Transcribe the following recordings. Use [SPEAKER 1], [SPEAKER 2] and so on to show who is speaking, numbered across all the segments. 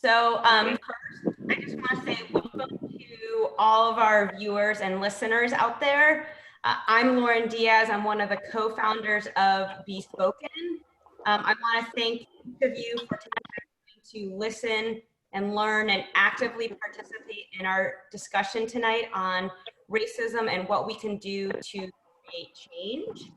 [SPEAKER 1] First, I just want to say welcome to all of our viewers and listeners out there. I'm Lauren Diaz. I'm one of the co-founders of Bespoken. I want to thank each of you for taking time to listen and learn and actively participate in our discussion tonight on racism and what we can do to create change.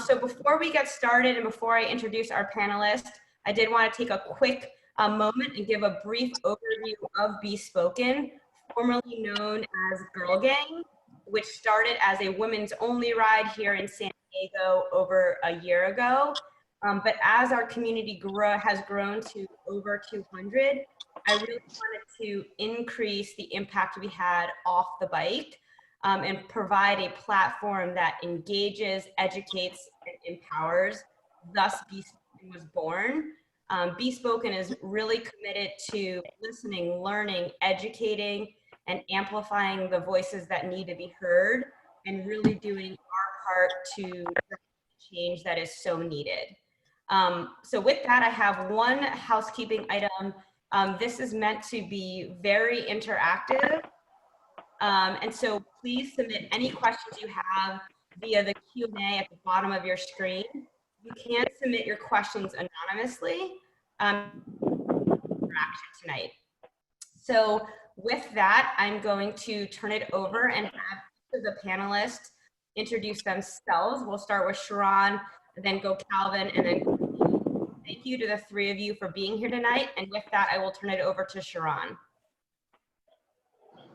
[SPEAKER 1] So before we get started and before I introduce our panelists, I did want to take a quick moment and give a brief overview of Bespoken, formerly known as Girl Gang, which started as a women's only ride here in San Diego over a year ago. But as our community has grown to over 200, I really wanted to increase the impact we had off the bike and provide a platform that engages, educates, and empowers. Thus, Bespoken was born. Bespoken is really committed to listening, learning, educating, and amplifying the voices that need to be heard, and really doing our part to change that is so needed. So with that, I have one housekeeping item. This is meant to be very interactive. And so please submit any questions you have via the Q&A at the bottom of your screen. You can submit your questions anonymously tonight. So with that, I'm going to turn it over and have the panelists introduce themselves. We'll start with Sharon, and then go Calvin, and then thank you to the three of you for being here tonight. And with that, I will turn it over to Sharon.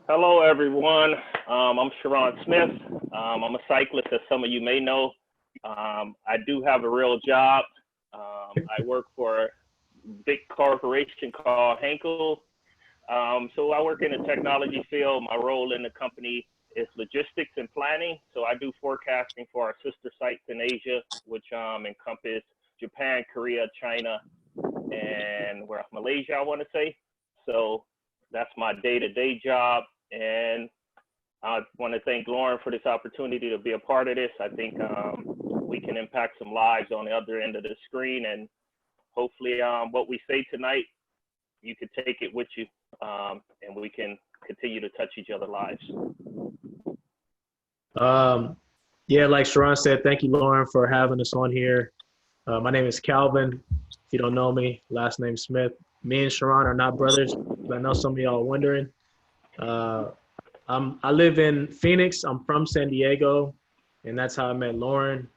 [SPEAKER 2] Hello, everyone. I'm Sharon Smith. I'm a cyclist, as some of you may know. I do have a real job. I work for a big corporation called Henkel. So I work in the technology field. My role in the company is logistics and planning. So I do forecasting for our sister sites in Asia, which encompass Japan, Korea, China, and Malaysia, I want to say. So that's my day-to-day job. And I want to thank Lauren for this opportunity to be a part of this. I think we can impact some lives on the other end of the screen, and hopefully what we say tonight, you can take it with you, and we can continue to touch each other's lives.
[SPEAKER 3] Yeah, like Sharon said, thank you, Lauren, for having us on here. My name is Calvin. If you don't know me, last name Smith. Me and Sharon are not brothers, but I know some of y'all are wondering. I live in Phoenix. I'm from San Diego, and that's how I met Lauren.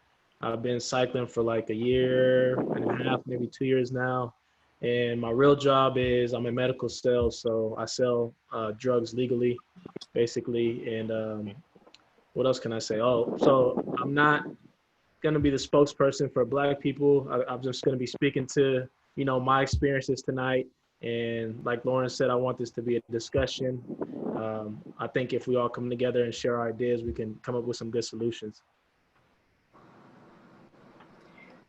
[SPEAKER 3] I've been cycling for like a year and a half, maybe 2 years now. And my real job is I'm in medical sales, so I sell drugs legally, basically. And what else can I say? Oh, so I'm not gonna be the spokesperson for Black people. I'm just gonna be speaking to, my experiences tonight. And like Lauren said, I want this to be a discussion. I think if we all come together and share our ideas, we can come up with some good solutions.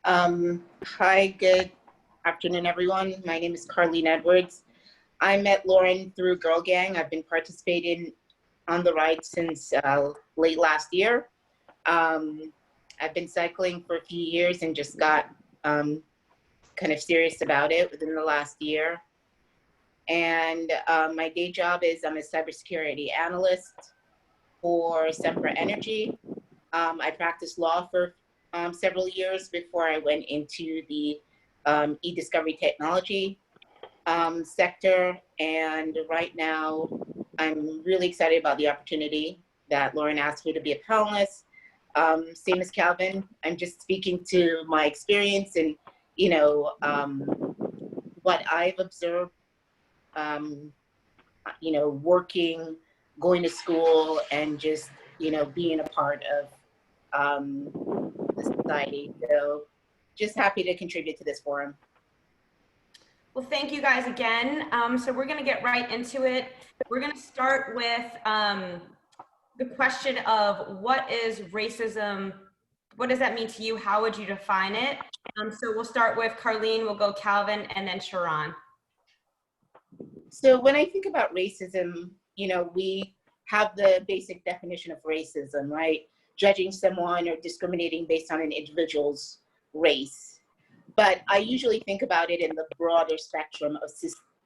[SPEAKER 4] Hi, good afternoon, everyone. My name is Carlene Edwards. I met Lauren through Girl Gang. I've been participating on the ride since late last year. I've been cycling for a few years and just got kind of serious about it within the last year. And my day job is I'm a cybersecurity analyst for Sempra Energy. I practiced law for several years before I went into the e-discovery technology sector. And right now, I'm really excited about the opportunity that Lauren asked me to be a panelist. Same as Calvin, I'm just speaking to my experience and, what I've observed, working, going to school, and just, being a part of the society. So just happy to contribute to this forum.
[SPEAKER 1] Well, thank you guys again. So we're going to get right into it. We're going to start with the question of what is racism? What does that mean to you? How would you define it? So we'll start with Carlene, we'll go Calvin, and then Sharon.
[SPEAKER 4] So when I think about racism, we have the basic definition of racism, right? Judging someone or discriminating based on an individual's race. But I usually think about it in the broader spectrum of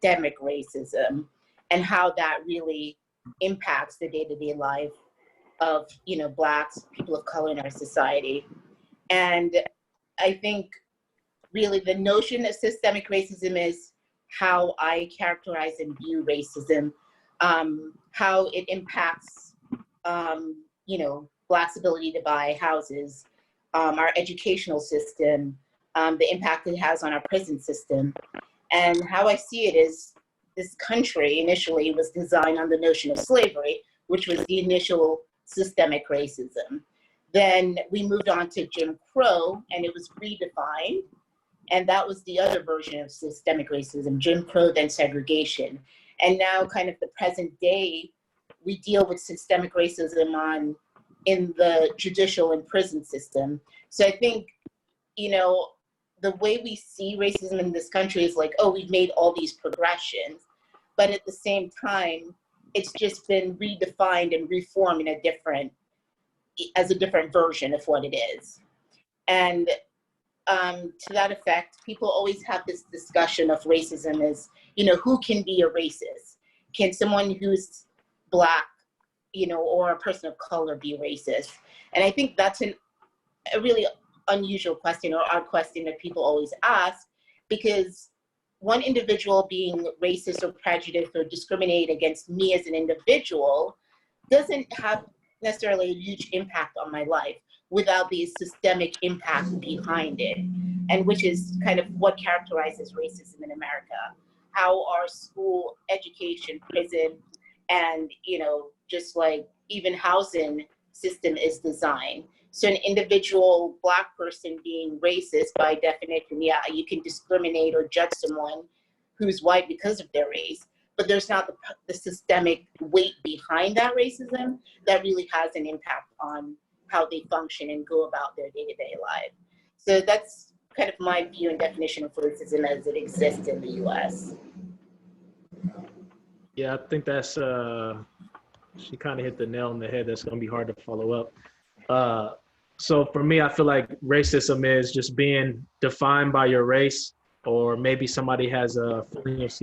[SPEAKER 4] systemic racism and how that really impacts the day-to-day life of, you know, Blacks, people of color in our society. And I think really the notion of systemic racism is how I characterize and view racism, how it impacts, you know, Blacks' ability to buy houses, our educational system, the impact it has on our prison system. And how I see it is this country initially was designed on the notion of slavery, which was the initial systemic racism. Then we moved on to Jim Crow, and it was redefined. And that was the other version of systemic racism, Jim Crow, then segregation. And now kind of the present day, we deal with systemic racism in the judicial and prison system. So I think, you know, the way we see racism in this country is like, oh, we've made all these progressions. But at the same time, it's just been redefined and reformed as a different version of what it is. And to that effect, people always have this discussion of racism as, you know, who can be a racist? Can someone who's Black, you know, or a person of color be racist? And I think that's a really unusual question or odd question that people always ask, because one individual being racist or prejudiced or discriminate against me as an individual doesn't have necessarily a huge impact on my life without the systemic impact behind it, and which is kind of what characterizes racism in America, how our school, education, prison, and, you know, just like even housing system is designed. So an individual Black person being racist, by definition, yeah, you can discriminate or judge someone who's white because of their race, but there's not the systemic weight behind that racism that really has an impact on how they function and go about their day-to-day life. So that's kind of my view and definition of racism as it exists in the US.
[SPEAKER 3] Yeah, I think that's she kind of hit the nail on the head. That's going to be hard to follow up. So for me, I feel like racism is just being defined by your race, or maybe somebody has a feeling of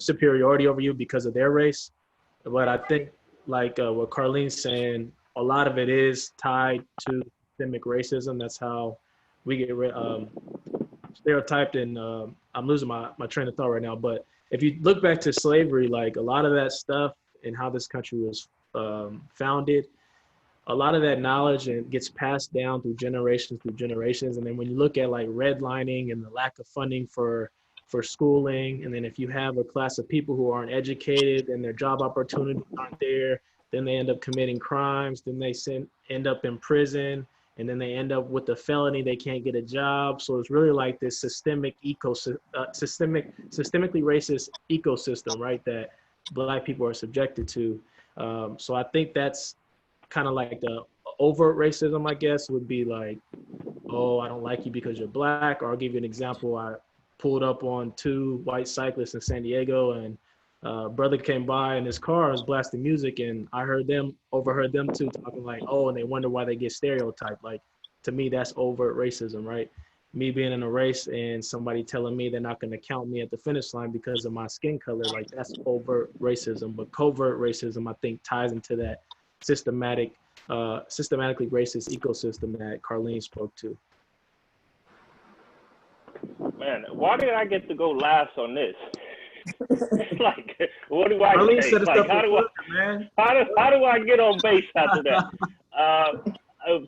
[SPEAKER 3] superiority over you because of their race. But I think like what Carlene's saying, a lot of it is tied to systemic racism. That's how we get stereotyped, and I'm losing my train of thought right now. But if you look back to slavery, like a lot of that stuff and how this country was founded, a lot of that knowledge gets passed down through generations. And then when you look at like redlining and the lack of funding for schooling, and then if you have a class of people who aren't educated and their job opportunities aren't there, then they end up committing crimes, then they end up in prison, and then they end up with a felony, they can't get a job. So it's really like this systemically racist ecosystem, right, that Black people are subjected to. So I think that's kind of like the overt racism, I guess, would be like, oh, I don't like you because you're Black. Or I'll give you an example. I pulled up on 2 white cyclists in San Diego, and brother came by in his car, was blasting music, and I overheard them two talking like, oh, and they wonder why they get stereotyped. Like, to me, that's overt racism, right? Me being in a race and somebody telling me they're not going to count me at the finish line because of my skin color, like that's overt racism. But covert racism, I think, ties into that systematically racist ecosystem that Carlene spoke to.
[SPEAKER 2] Man, why did I get to go last on this? Like, what do I
[SPEAKER 3] Carlene
[SPEAKER 2] say?
[SPEAKER 3] set us
[SPEAKER 2] Like,
[SPEAKER 3] up
[SPEAKER 2] how do I get on base after that?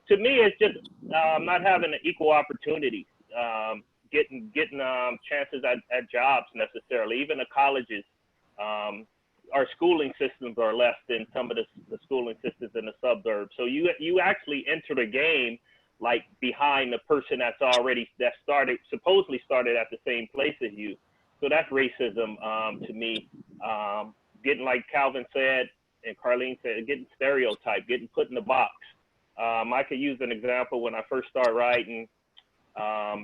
[SPEAKER 2] To me, it's just not having an equal opportunity, getting chances at jobs necessarily, even the colleges. Our schooling systems are less than some of the schooling systems in the suburbs. So you actually enter the game like behind the person supposedly started at the same place as you. So that's racism to me. Getting, like Calvin said and Carlene said, getting stereotyped, getting put in the box. I could use an example when I first started writing.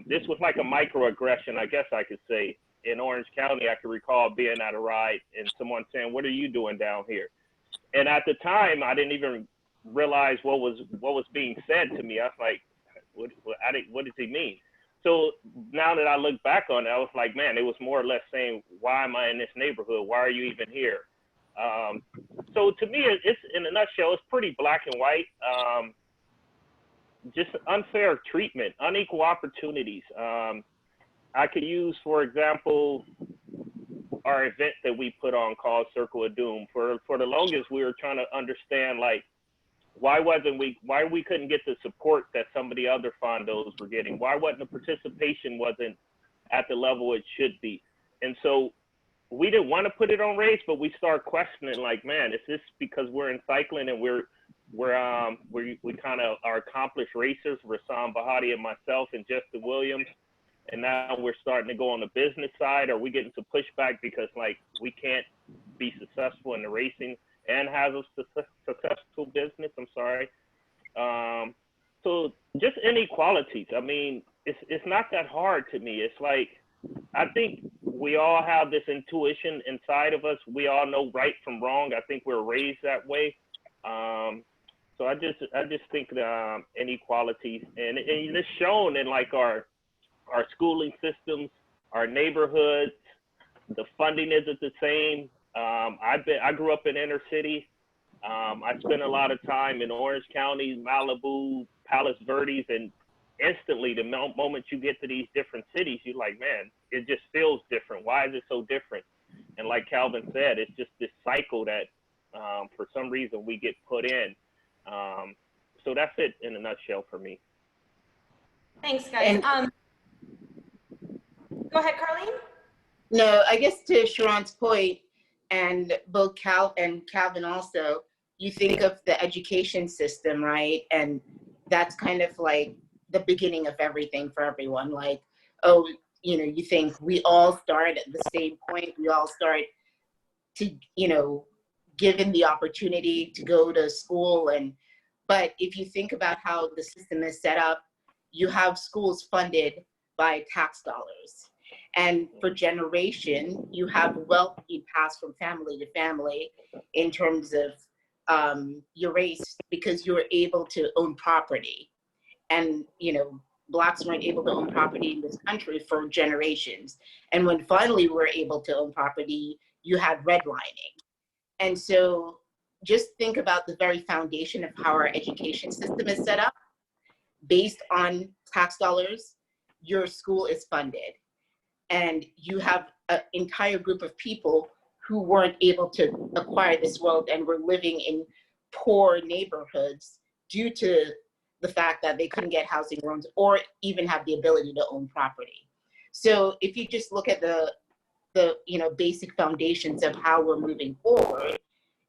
[SPEAKER 2] This was like a microaggression, I guess I could say. In Orange County, I can recall being at a ride and someone saying, "What are you doing down here?" And at the time, I didn't even realize what was being said to me. I was like, what does he mean? So now that I look back on it, I was like, man, it was more or less saying, why am I in this neighborhood? Why are you even here? So to me, it's in a nutshell, it's pretty black and white. Just unfair treatment, unequal opportunities. I could use, for example, our event that we put on called Circle of Doom. For the longest, we were trying to understand, like, why we couldn't get the support that some of the other fondos were getting? Why the participation wasn't at the level it should be? And so we didn't want to put it on race, but we start questioning, like, man, is this because we're in cycling and we kind of are accomplished racers, Rassam Bahati and myself and Justin Williams, and now we're starting to go on the business side? Are we getting some pushback because, like, we can't be successful in the racing and have a successful business? I'm sorry. So just inequalities. I mean, it's not that hard to me. It's like, I think we all have this intuition inside of us. We all know right from wrong. I think we're raised that way. So I just think inequalities, and it's shown in, like, our schooling systems, our neighborhoods. The funding isn't the same. I grew up in inner city. I spent a lot of time in Orange County, Malibu, Palos Verdes, and instantly the moment you get to these different cities, you're like, man, it just feels different. Why is it so different? And like Calvin said, it's just this cycle that for some reason we get put in. So that's it in a nutshell for me.
[SPEAKER 1] Thanks, guys. Go ahead, Carlene.
[SPEAKER 4] No, I guess to Sharon's point, and both Cal and Calvin also, you think of the education system, right? And that's kind of like the beginning of everything for everyone. Like, oh, you know, you think we all start at the same point. We all start to, you know, given the opportunity to go to school. But if you think about how the system is set up, you have schools funded by tax dollars. And for generation, you have wealth being passed from family to family in terms of your race, because you were able to own property. And, you know, Blacks weren't able to own property in this country for generations. And when finally we were able to own property, you had redlining. And so just think about the very foundation of how our education system is set up. Based on tax dollars, your school is funded. And you have an entire group of people who weren't able to acquire this wealth and were living in poor neighborhoods due to the fact that they couldn't get housing loans or even have the ability to own property. So if you just look at the you know, basic foundations of how we're moving forward,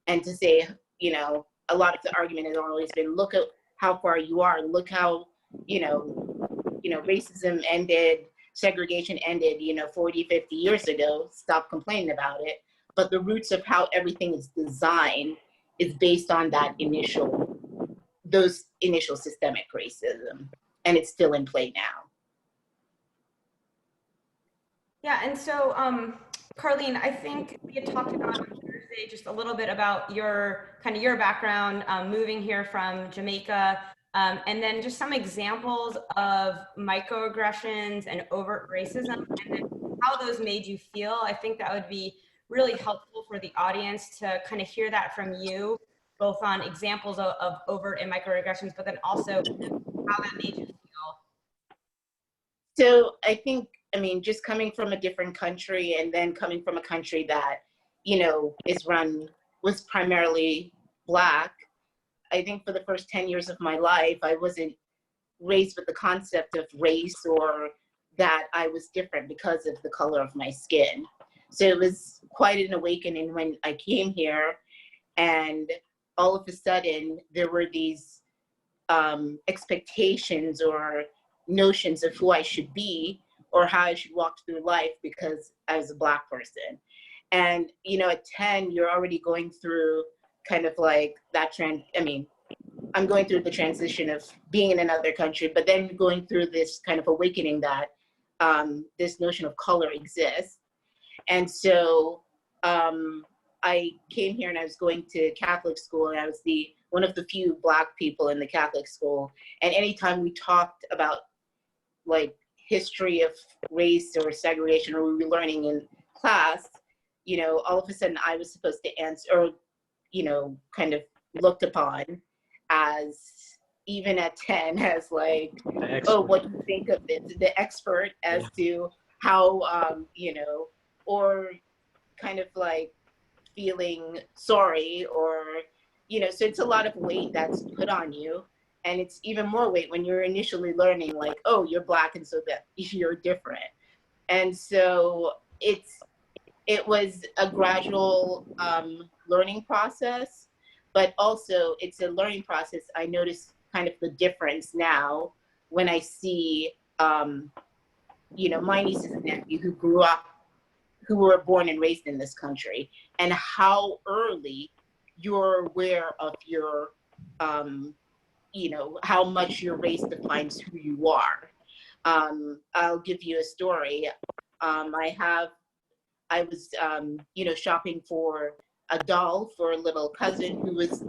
[SPEAKER 4] and to say, you know, a lot of the argument has always been, look at how far you are, look how, you know, racism ended, segregation ended, you know, 40, 50 years ago, stop complaining about it. But the roots of how everything is designed is based on those initial systemic racism. And it's still in play now.
[SPEAKER 1] Yeah, and so Carlene, I think we had talked about on Thursday just a little bit about your background, moving here from Jamaica, and then just some examples of microaggressions and overt racism, and then how those made you feel. I think that would be really helpful for the audience to kind of hear that from you, both on examples of overt and microaggressions, but then also how that made you feel.
[SPEAKER 4] So I think, I mean, just coming from a different country and then coming from a country that, you know, was primarily Black, I think for the first 10 years of my life, I wasn't raised with the concept of race or that I was different because of the color of my skin. So it was quite an awakening when I came here, and all of a sudden there were these expectations or notions of who I should be or how I should walk through life because I was a Black person. And, you know, at 10, you're already going through kind of like that I'm going through the transition of being in another country, but then going through this kind of awakening that this notion of color exists. And so I came here and I was going to Catholic school, and I was one of the few Black people in the Catholic school. And anytime we talked about like history of race or segregation or relearning in class, you know, all of a sudden I was supposed to answer, or, you know, kind of looked upon as, even at 10, as like, oh, what do you think of it? The expert as to how, you know, or kind of like feeling sorry, or, you know, so it's a lot of weight that's put on you. And it's even more weight when you're initially learning, like, oh, you're Black, and so that you're different. And so it was a gradual learning process, but also it's a learning process. I notice kind of the difference now when I see, you know, my nieces and nephew who grew up, who were born and raised in this country, and how early you're aware of your, you know, how much your race defines who you are. I'll give you a story. I was, you know, shopping for a doll for a little cousin who was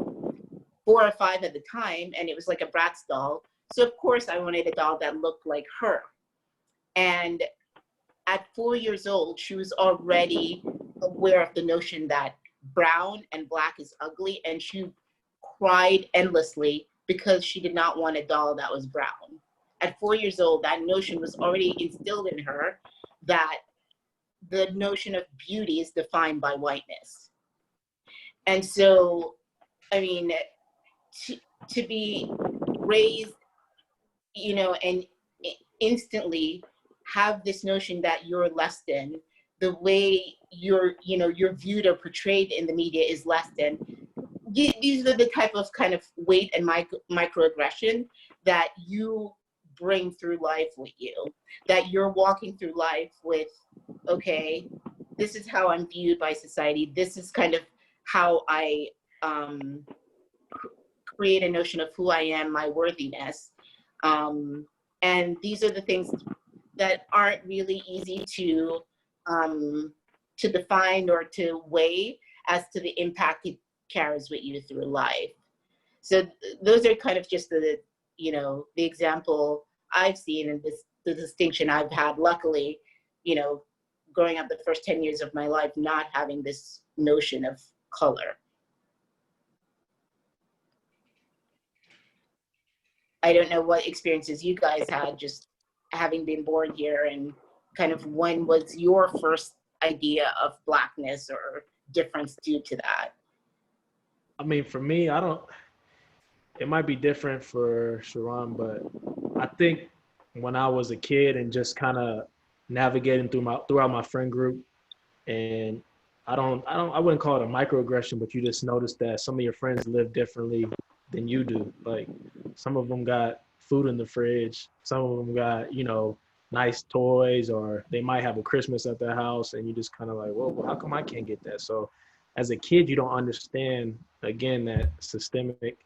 [SPEAKER 4] 4 or 5 at the time, and it was like a Bratz doll. So of course I wanted a doll that looked like her. And at 4 years old, she was already aware of the notion that brown and Black is ugly, and she cried endlessly because she did not want a doll that was brown. At 4 years old, that notion was already instilled in her, that the notion of beauty is defined by whiteness. And so, I mean, to be raised, you know, and instantly have this notion that you're less than, the way you're, you know, you're viewed or portrayed in the media is less than. These are the type of kind of weight and microaggression that you bring through life with you, that you're walking through life with, okay, this is how I'm viewed by society. This is kind of how I create a notion of who I am, my worthiness. And these are the things that aren't really easy to define or to weigh as to the impact it carries with you through life. So those are kind of just the, you know, the example I've seen, and the distinction I've had, luckily, you know, growing up the first 10 years of my life, not having this notion of color. I don't know what experiences you guys had just having been born here, and kind of when was your first idea of Blackness or difference due to that?
[SPEAKER 3] I mean, for me, it might be different for Sharon, but I think when I was a kid and just kind of navigating throughout my friend group, and I wouldn't call it a microaggression, but you just notice that some of your friends live differently than you do. Like, some of them got food in the fridge, some of them got, you know, nice toys, or they might have a Christmas at their house, and you just kind of like, well, how come I can't get that? So as a kid, you don't understand, again, that systemic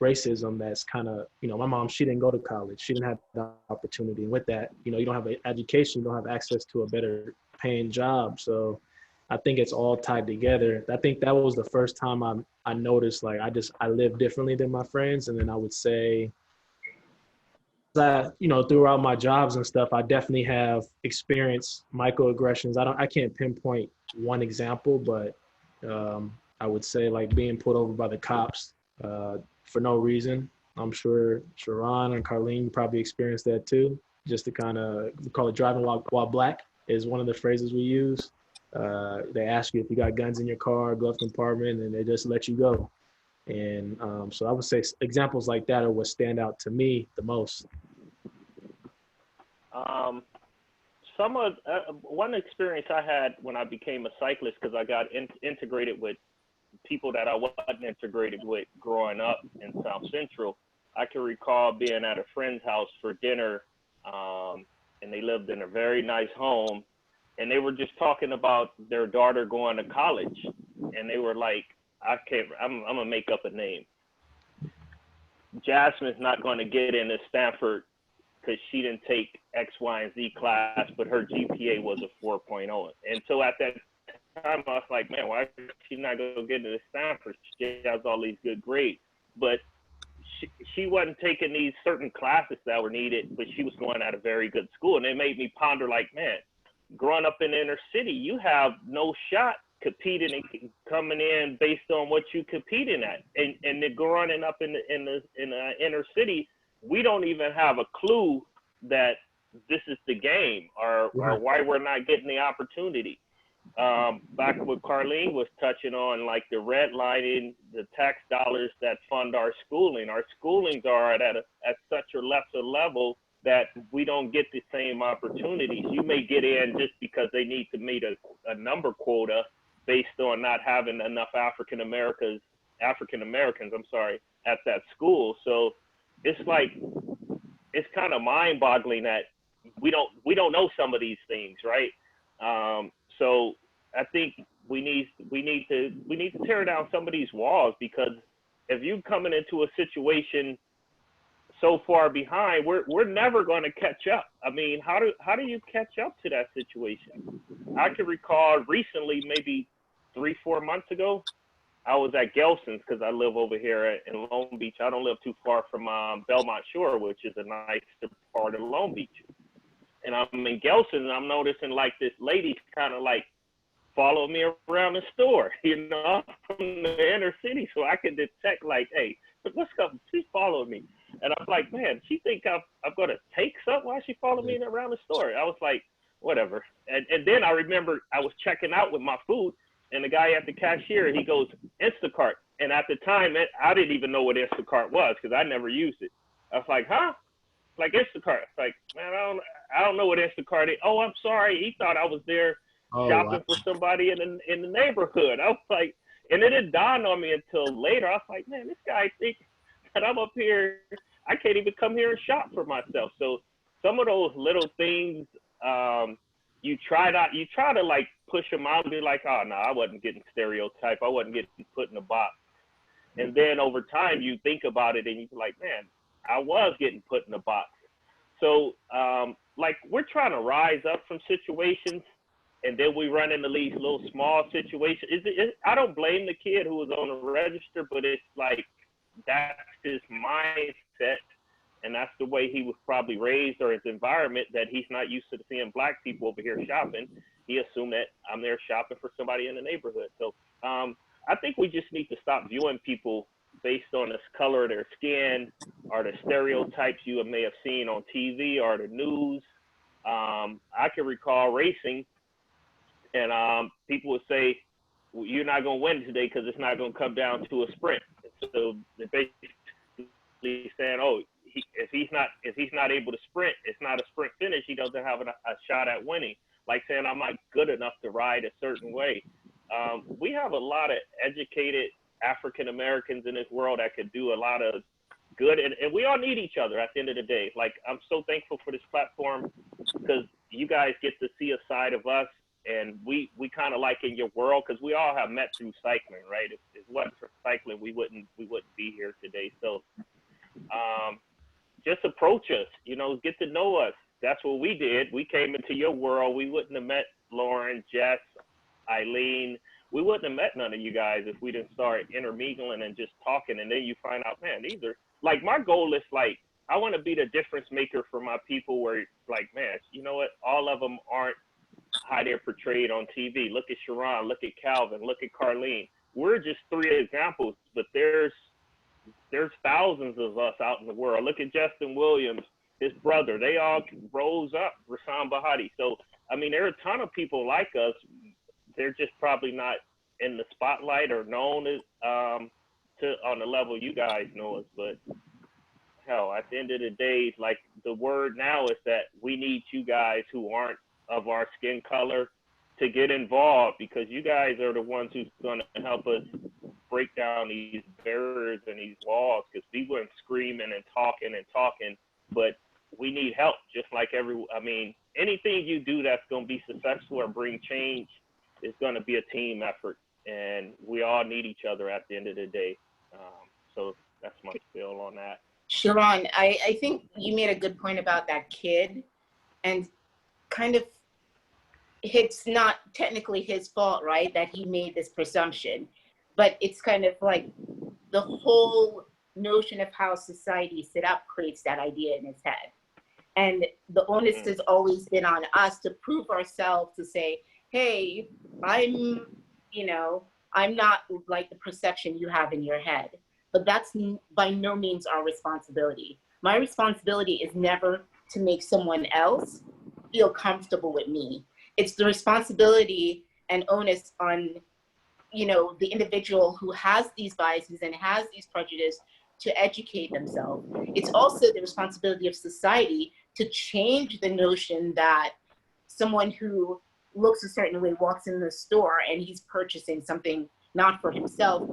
[SPEAKER 3] racism that's kind of, you know, my mom, she didn't go to college. She didn't have the opportunity. And with that, you know, you don't have an education, you don't have access to a better paying job. So I think it's all tied together. I think that was the first time I noticed, like, I live differently than my friends. And then I would say that, you know, throughout my jobs and stuff, I definitely have experienced microaggressions. I can't pinpoint one example, but I would say, like, being pulled over by the cops for no reason. I'm sure Sharon and Carlene probably experienced that too. Just to kind of, we call it driving while black is one of the phrases we use. They ask you if you got guns in your car, glove compartment, and they just let you go. And so I would say examples like that are what stand out to me the most.
[SPEAKER 2] One experience I had when I became a cyclist, because I got integrated with people that I wasn't integrated with growing up in South Central. I can recall being at a friend's house for dinner, and they lived in a very nice home, and they were just talking about their daughter going to college, and they were like, I'm gonna make up a name. Jasmine's not going to get into Stanford because she didn't take X, Y, and Z class, but her GPA was a 4.0. And so at that time, I was like, man, why is she not going to get into Stanford? She has all these good grades. But she wasn't taking these certain classes that were needed, but she was going at a very good school. And it made me ponder, like, man, growing up in the inner city, you have no shot competing and coming in based on what you competing at. And then growing up in the inner city, we don't even have a clue that this is the game or why we're not getting the opportunity. Back what Carlene was touching on, like the redlining, the tax dollars that fund our schooling. Our schoolings are at such a lesser level that we don't get the same opportunities. You may get in just because they need to meet a number quota based on not having enough African Americans, at that school. So it's like, it's kind of mind boggling that we don't know some of these things, right? So I think we need to tear down some of these walls, because if you coming into a situation so far behind, we're never going to catch up. I mean, how do you catch up to that situation? I can recall recently, maybe 3-4 months ago, I was at Gelson's because I live over here in Long Beach. I don't live too far from Belmont Shore, which is a nice part of Long Beach. And I'm in Gelson's, and I'm noticing like this lady kind of like follow me around the store, you know, from the inner city, so I can detect like, hey, what's up? She's following me. And I'm like, man, she think I'm going to take something while she following me around the store. I was like, whatever. And then I remember I was checking out with my food, and the guy at the cashier, he goes, Instacart. And at the time, I didn't even know what Instacart was because I never used it. I was like, huh? Like Instacart. It's like, man, I don't know what Instacart is. Oh, I'm sorry. He thought I was there shopping for somebody in the neighborhood. I was like, and it didn't dawn on me until later. I was like, man, this guy thinks that I'm up here. I can't even come here and shop for myself. So some of those little things, you try to like push them out and be like, oh no, I wasn't getting stereotyped. I wasn't getting put in a box. And then over time you think about it and you're like, man, I was getting put in a box. So like we're trying to rise up from situations, and then we run into these little small situations. I don't blame the kid who was on the register, but it's like that's his mindset, and that's the way he was probably raised, or his environment, that he's not used to seeing black people over here shopping. He assumed that I'm there shopping for somebody in the neighborhood. So I think we just need to stop viewing people based on the color of their skin or the stereotypes you may have seen on TV or the news. I can recall racing, and people would say, well, you're not going to win today because it's not going to come down to a sprint. So they're basically saying, oh, if he's not able to sprint, it's not a sprint finish. He doesn't have a shot at winning. Like saying I'm not good enough to ride a certain way. We have a lot of educated African Americans in this world that could do a lot of good, and we all need each other at the end of the day. Like, I'm so thankful for this platform because you guys get to see a side of us, and we kind of like in your world, because we all have met through cycling, right? If it wasn't for cycling, we wouldn't be here today. So just approach us, you know, get to know us. That's what we did. We came into your world. We wouldn't have met Lauren, Jess, Eileen. We wouldn't have met none of you guys if we didn't start intermingling and just talking. And then you find out, man, these are, like, my goal is, like, I want to be the difference maker for my people, where it's like, man, you know what? All of them aren't how they're portrayed on TV. Look at Sharon, look at Calvin, look at Carlene. We're just 3 examples, but there's thousands of us out in the world. Look at Justin Williams, his brother. They all rose up, Rasan Bahati. So, I mean, there are a ton of people like us. They're just probably not in the spotlight or known as, on the level you guys know us. But hell, at the end of the day, like, the word now is that we need you guys who aren't of our skin color to get involved, because you guys are the ones who's going to help us break down these barriers and these walls, because we went screaming and talking, but we need help. Just like anything you do that's going to be successful or bring change is going to be a team effort, and we all need each other at the end of the day. So that's my spiel on that.
[SPEAKER 4] Sharon, I think you made a good point about that kid, and kind of, it's not technically his fault, right, that he made this presumption, but it's kind of like the whole notion of how society is set up creates that idea in his head. And the onus has always been on us to prove ourselves, to say, hey, I'm, you know, I'm not like the perception you have in your head. But that's by no means our responsibility. My responsibility is never to make someone else feel comfortable with me. It's the responsibility and onus on, you know, the individual who has these biases and has these prejudices to educate themselves. It's also the responsibility of society to change the notion that someone who looks a certain way walks in the store and he's purchasing something not for himself,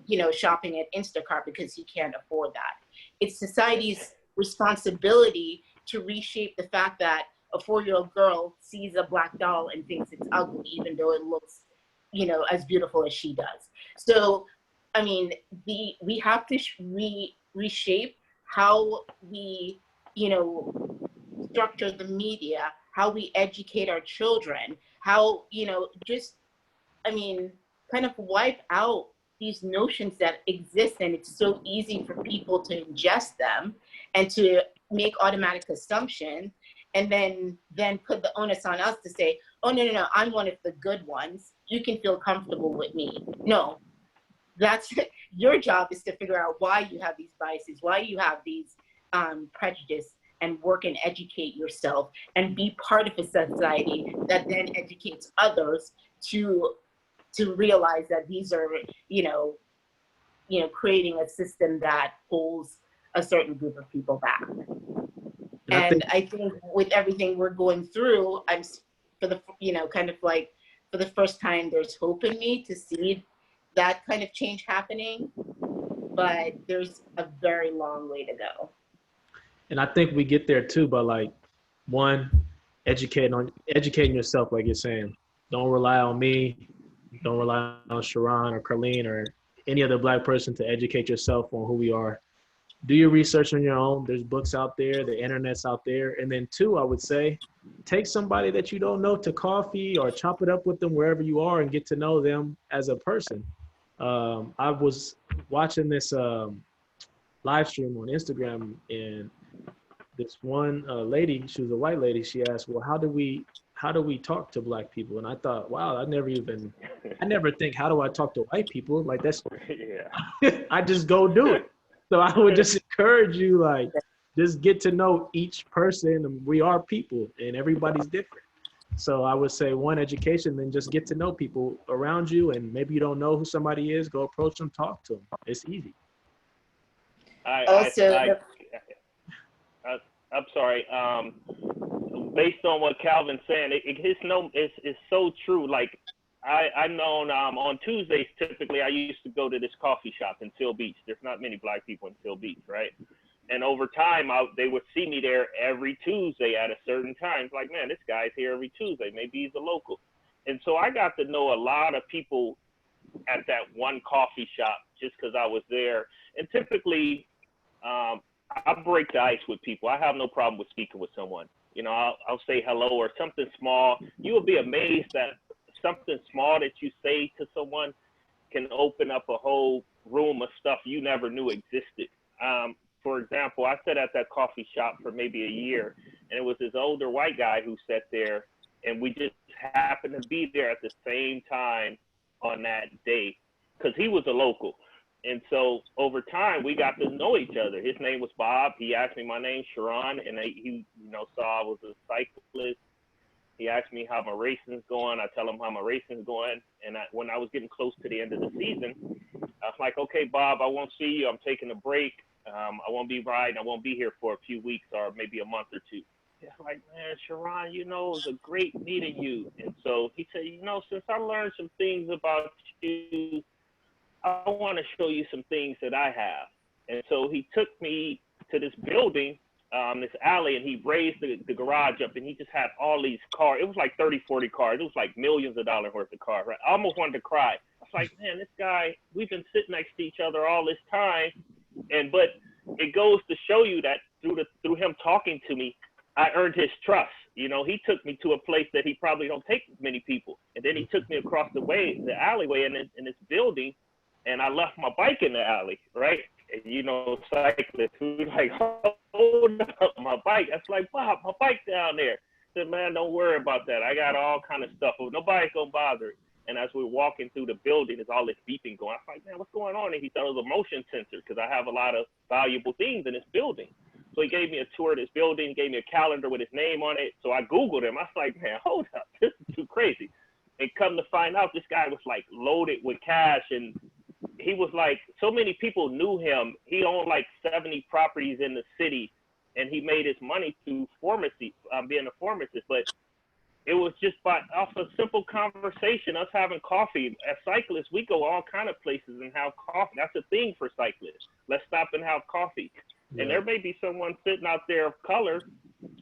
[SPEAKER 4] you know, shopping at Instacart because he can't afford that. It's society's responsibility to reshape the fact that a 4-year-old girl sees a black doll and thinks it's ugly, even though it looks, you know, as beautiful as she does. So, I mean, we have to reshape how we, you know, structure the media, how we educate our children, how, you know, just, I mean, kind of wipe out these notions that exist, and it's so easy for people to ingest them and to make automatic assumptions, and then put the onus on us to say, oh, no, I'm one of the good ones. You can feel comfortable with me. No, that's your job, is to figure out why you have these biases, why you have these prejudice, and work and educate yourself and be part of a society that then educates others to realize that these are, you know, creating a system that pulls a certain group of people back. And I think with everything we're going through, I'm for the, you know, kind of like for the first time, there's hope in me to see that kind of change happening, but there's a very long way to go.
[SPEAKER 3] And I think we get there too by, like, one, educating yourself, like you're saying. Don't rely on me. Don't rely on Sharon or Carlene or any other Black person to educate yourself on who we are. Do your research on your own. There's books out there, the internet's out there. And then two, I would say, take somebody that you don't know to coffee or chop it up with them wherever you are and get to know them as a person. I was watching this live stream on Instagram, and this one lady, she was a white lady, she asked, well, how do we talk to Black people? And I thought, wow, I never think, how do I talk to white people? Like, that's, yeah. I just go do it. So I would just encourage you, like, just get to know each person. And we are people and everybody's different. So I would say, one, education, then just get to know people around you. And maybe you don't know who somebody is, go approach them, talk to them. It's easy.
[SPEAKER 2] I'm sorry. Based on what Calvin's saying, it's so true. Like, I know on Tuesdays, typically I used to go to this coffee shop in Seal Beach. There's not many Black people in Seal Beach, right? And over time, they would see me there every Tuesday at a certain time. It's like, man, this guy's here every Tuesday. Maybe he's a local. And so I got to know a lot of people at that one coffee shop just because I was there. And typically, I break the ice with people. I have no problem with speaking with someone. You know, I'll say hello or something small. You will be amazed that something small that you say to someone can open up a whole room of stuff you never knew existed. For example, I sat at that coffee shop for maybe a year, and it was this older white guy who sat there, and we just happened to be there at the same time on that day because he was a local. And so over time, we got to know each other. His name was Bob. He asked me my name, Sharon, and he saw I was a cyclist. He asked me how my racing's going. I tell him how my racing's going. And when I was getting close to the end of the season, I was like, okay, Bob, I won't see you. I'm taking a break. I won't be riding. I won't be here for a few weeks or maybe a month or two. He's like, man, Sharon, it was a great meeting you. And so he said, since I learned some things about you, I want to show you some things that I have. And so he took me to this building, this alley, and he raised the garage up, and he just had all these cars. It was like 30, 40 cars. It was like millions of dollars worth of cars, right? I almost wanted to cry. I was like, man, this guy, we've been sitting next to each other all this time. But it goes to show you that through him talking to me, I earned his trust. He took me to a place that he probably don't take many people. And then he took me across the alleyway in this building, and I left my bike in the alley, right? And you know, cyclists who like, hold up my bike. That's like, Bob, my bike down there. I said, man, don't worry about that. I got all kind of stuff. Nobody's gonna bother it. And as we're walking through the building, there's all this beeping going. I was like, man, what's going on? And he thought it was a motion sensor because I have a lot of valuable things in this building. So he gave me a tour of this building, gave me a calendar with his name on it. So I Googled him. I was like, man, hold up. This is too crazy. And come to find out, this guy was like loaded with cash. And he was like, so many people knew him. He owned like 70 properties in the city. And he made his money through pharmacy, being a pharmacist. But it was just off a simple conversation, us having coffee. As cyclists, we go all kind of places and have coffee. That's a thing for cyclists. Let's stop and have coffee. Yeah. And there may be someone sitting out there of color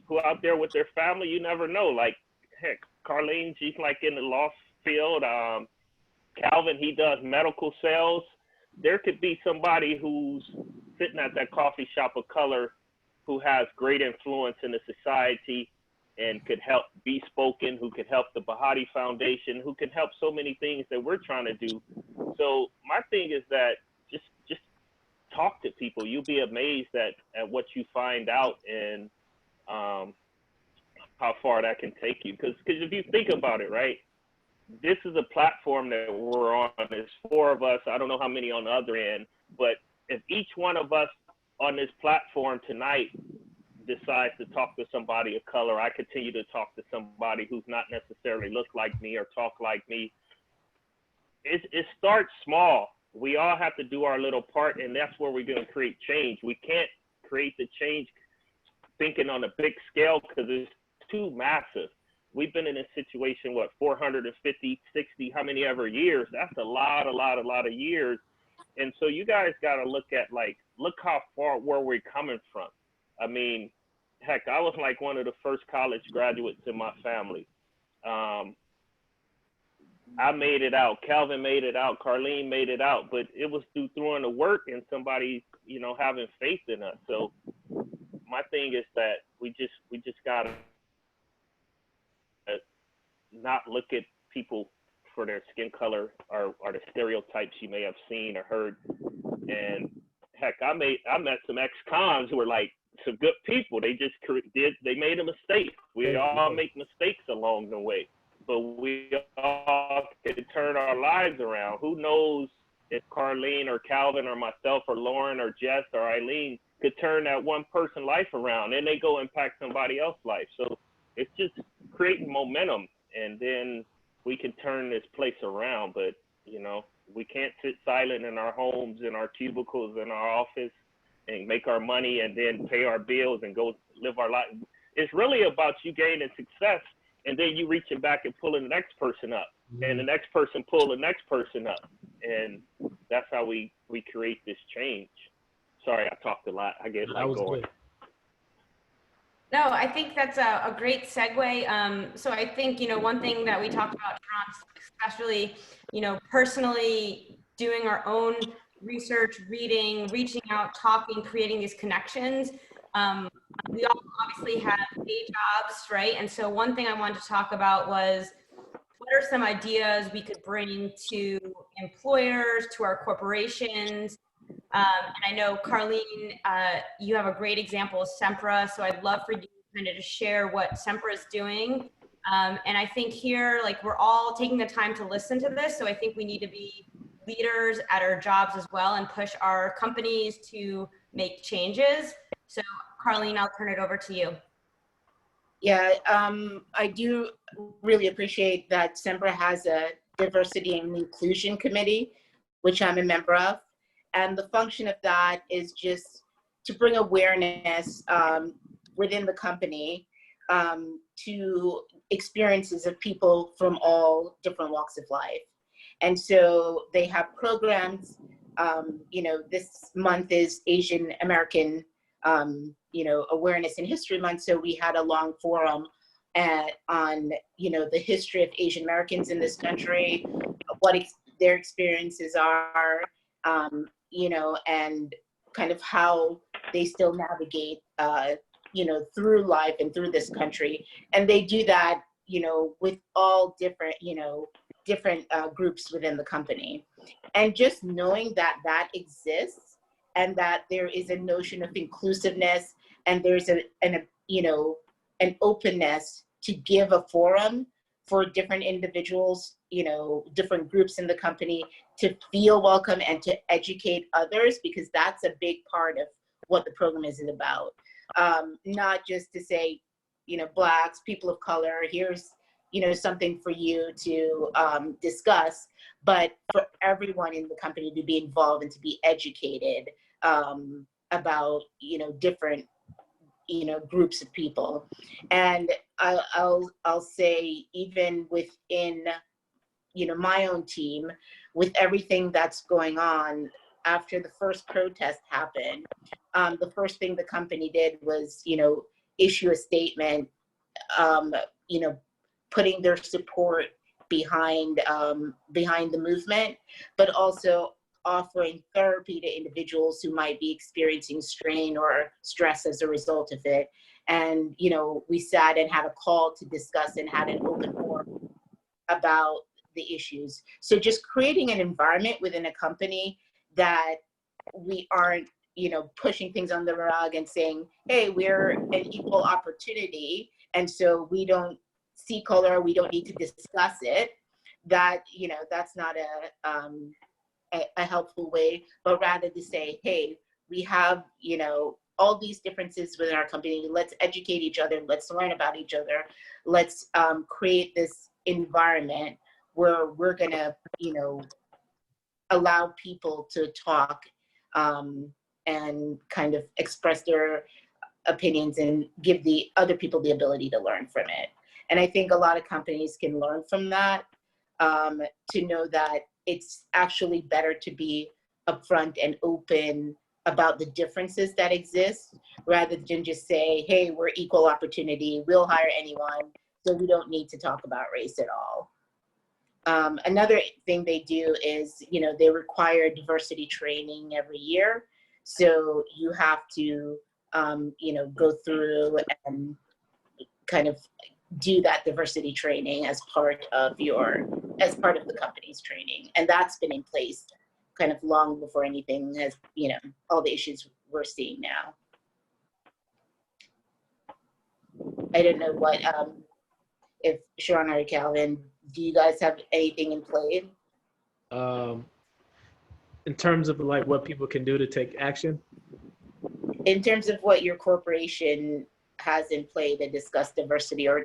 [SPEAKER 2] who out there with their family. You never know. Like, heck, Carlene, she's like in the law field. Calvin, he does medical sales. There could be somebody who's sitting at that coffee shop of color who has great influence in the society and could help Be Spoken, who could help the Bahati Foundation, who can help so many things that we're trying to do. So my thing is that just talk to people. You'll be amazed at what you find out and how far that can take you. Because if you think about it, right, this is a platform that we're on. There's 4 of us. I don't know how many on the other end, but if each one of us on this platform tonight decides to talk to somebody of color, I continue to talk to somebody who's not necessarily look like me or talk like me. It starts small. We all have to do our little part, and that's where we're going to create change. We can't create the change thinking on a big scale because it's too massive. We've been in this situation, 450, 60, how many ever years? That's a lot of years. And so you guys got to look at, look how far, where we're coming from. I mean, heck, I was like one of the first college graduates in my family. I made it out. Calvin made it out. Carlene made it out. But it was through throwing the work and somebody, having faith in us. So my thing is that we just got to not look at people for their skin color or the stereotypes you may have seen or heard. And heck, I met some ex-cons who were like some good people. They just they made a mistake. We all make mistakes along the way, but we all can turn our lives around. Who knows if Carlene or Calvin or myself or Lauren or Jess or Eileen could turn that one person's life around, and they go impact somebody else's life. So it's just creating momentum, and then we can turn this place around. But we can't sit silent in our homes, in our cubicles, in our office, and make our money and then pay our bills and go live our life. It's really about you gaining success, and then you reaching back and pulling the next person up, and the next person pull the next person up, and that's how we create this change. Sorry, I talked a lot. I get going.
[SPEAKER 3] Good.
[SPEAKER 1] No, I think that's a great segue. So I think, one thing that we talked about, especially, personally doing our own research, reading, reaching out, talking, creating these connections. We all obviously have day jobs, right? And so one thing I wanted to talk about was, what are some ideas we could bring to employers, to our corporations? And I know, Carlene, you have a great example of Sempra, so I'd love for you kind of to share what Sempra is doing. And I think here, we're all taking the time to listen to this, so I think we need to be leaders at our jobs as well and push our companies to make changes. So, Carlene, I'll turn it over to you.
[SPEAKER 4] Yeah, I do really appreciate that Sempra has a diversity and inclusion committee, which I'm a member of. And the function of that is just to bring awareness within the company to experiences of people from all different walks of life. And so they have programs, this month is Asian American, Awareness and History Month. So we had a long forum on, the history of Asian Americans in this country, what their experiences are, and kind of how they still navigate, through life and through this country. And they do that, with all different, different groups within the company. And just knowing that that exists and that there is a notion of inclusiveness, and there's an openness to give a forum for different individuals, different groups in the company to feel welcome and to educate others, because that's a big part of what the program is about. Not just to say, Blacks, people of color, here's, something for you to discuss, but for everyone in the company to be involved and to be educated about, different, groups of people. And I'll say, even within, my own team, with everything that's going on after the first protest happened, the first thing the company did was, issue a statement, putting their support behind the movement, but also offering therapy to individuals who might be experiencing strain or stress as a result of it. And, we sat and had a call to discuss and had an open forum about the issues. So just creating an environment within a company that we aren't, pushing things on the rug and saying, hey, we're an equal opportunity, and so we don't see color, we don't need to discuss it. That, that's not a helpful way, but rather to say, hey, we have, all these differences within our company. Let's educate each other. Let's learn about each other. Let's create this environment where we're gonna, allow people to talk and kind of express their opinions and give the other people the ability to learn from it. And I think a lot of companies can learn from that, to know that it's actually better to be upfront and open about the differences that exist, rather than just say, hey, we're equal opportunity, we'll hire anyone, so we don't need to talk about race at all. Another thing they do is, they require diversity training every year. So you have to, go through and kind of do that diversity training as part of the company's training. And that's been in place kind of long before anything has, all the issues we're seeing now. I don't know what, if Sharon or Calvin, do you guys have anything in play?
[SPEAKER 3] In terms of like what people can do to take action?
[SPEAKER 4] In terms of what your corporation has in play to discuss diversity, or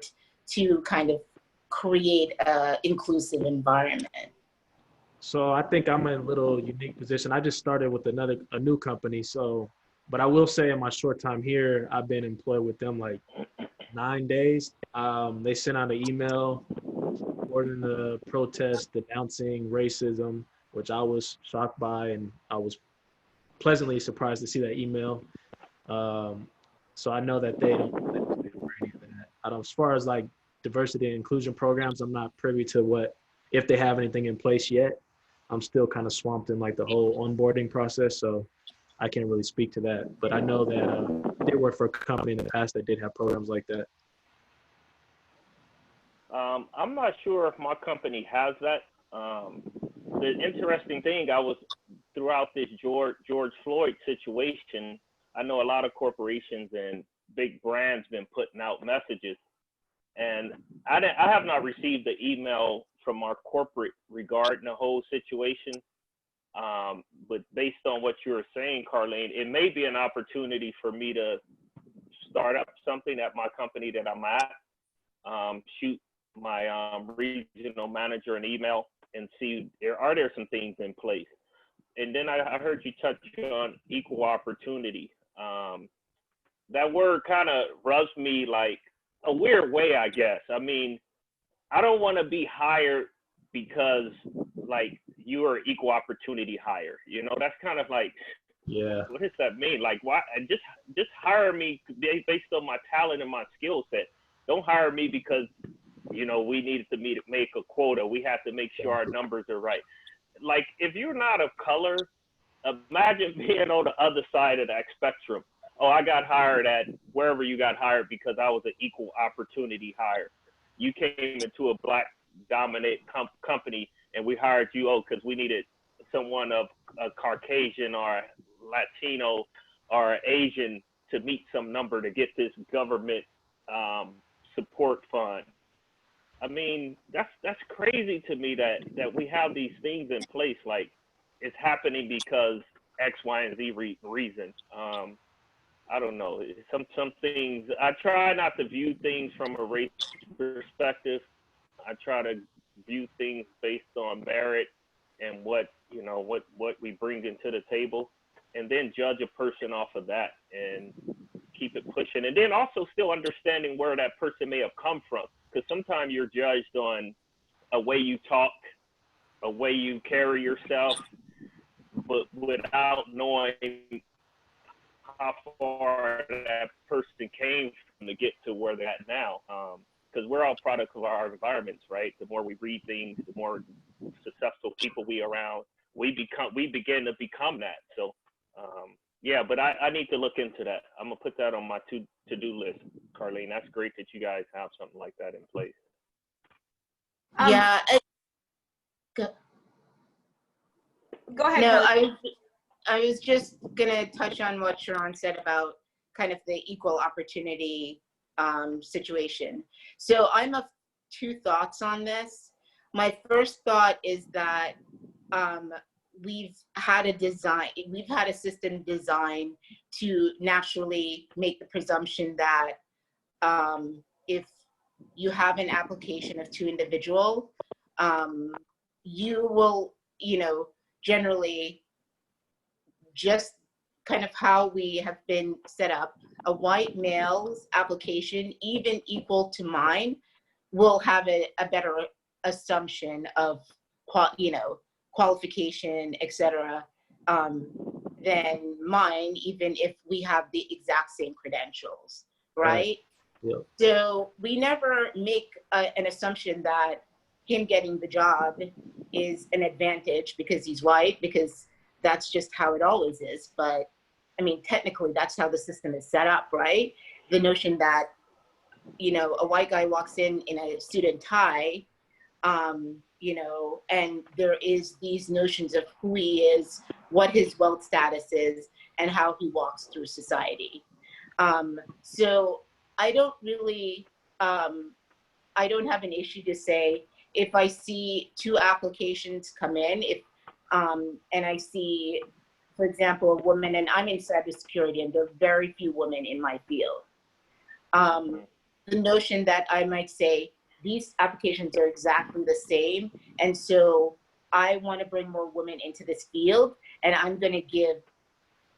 [SPEAKER 4] to kind of create an inclusive environment?
[SPEAKER 3] So I think I'm in a little unique position. I just started with a new company. So, but I will say in my short time here, I've been employed with them like 9 days. They sent out an email supporting the protest, denouncing racism, which I was shocked by, and I was pleasantly surprised to see that email. So I know that they don't pay for any of that. As far as like diversity and inclusion programs, I'm not privy to if they have anything in place yet. I'm still kind of swamped in like the whole onboarding process, so I can't really speak to that. But I know that I did work for a company in the past that did have programs like that.
[SPEAKER 2] I'm not sure if my company has that. The interesting thing, throughout this George Floyd situation, I know a lot of corporations and big brands been putting out messages, and I have not received the email from our corporate regarding the whole situation. But based on what you were saying, Carlene, it may be an opportunity for me to start up something at my company that I'm at, shoot my regional manager an email and see, are there some things in place? And then I heard you touch on equal opportunity. That word kind of rubs me like a weird way, I guess. I mean, I don't want to be hired because like you are equal opportunity hire. That's kind of like,
[SPEAKER 3] yeah.
[SPEAKER 2] What does that mean? Like, why? Just hire me based on my talent and my skill set. Don't hire me because we needed to make a quota. We have to make sure our numbers are right. Like, if you're not of color, imagine being on the other side of that spectrum. Oh, I got hired at wherever you got hired because I was an equal opportunity hire. You came into a black dominant company and we hired you, because we needed someone of a Caucasian or Latino or Asian to meet some number to get this government support fund. I mean, that's crazy to me that we have these things in place. Like, it's happening because X, Y, and Z reason. I don't know. Some things, I try not to view things from a race perspective. I try to view things based on merit and what we bring into the table, and then judge a person off of that and keep it pushing. And then also still understanding where that person may have come from, because sometimes you're judged on a way you talk, a way you carry yourself, but without knowing how far that person came from to get to where they're at now. Because we're all products of our environments, right? The more we read things, the more successful people we around, we begin to become that. So yeah, but I need to look into that. I'm gonna put that on my to-do list, Carlene. That's great that you guys have something like that in place.
[SPEAKER 4] Yeah.
[SPEAKER 1] Go ahead.
[SPEAKER 4] No,
[SPEAKER 1] Carly.
[SPEAKER 4] I was just gonna touch on what Sharon said about kind of the equal opportunity situation. So I'm of two thoughts on this. My first thought is that we've had a system designed to naturally make the presumption that if you have an application of two individuals, you will, generally, just kind of how we have been set up, a white male's application, even equal to mine, will have a better assumption of, qualification, etc., than mine, even if we have the exact same credentials, right?
[SPEAKER 3] Yeah.
[SPEAKER 4] So we never make an assumption that him getting the job is an advantage because he's white, because that's just how it always is. But I mean, technically, that's how the system is set up, right? The notion that, a white guy walks in a suit and tie, and there is these notions of who he is, what his wealth status is, and how he walks through society. So I don't really, I don't have an issue to say if I see two applications come in, and I see, for example, a woman, and I'm in cybersecurity, and there are very few women in my field. The notion that I might say, these applications are exactly the same, and so I want to bring more women into this field, and I'm going to give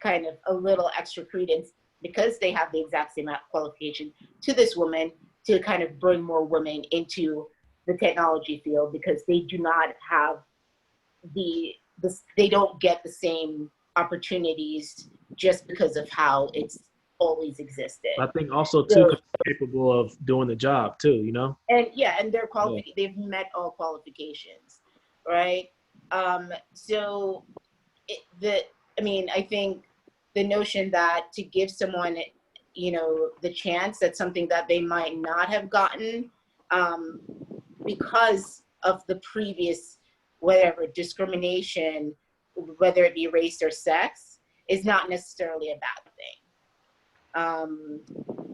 [SPEAKER 4] kind of a little extra credence because they have the exact same qualification to this woman to kind of bring more women into the technology field, because they do not have they don't get the same opportunities just because of how it's always existed.
[SPEAKER 3] I think also too, 'cause they're capable of doing the job too,
[SPEAKER 4] And yeah, and they're they've met all qualifications, right? So I think the notion that to give someone, the chance, that's something that they might not have gotten because of the previous, whatever, discrimination, whether it be race or sex, is not necessarily a bad thing.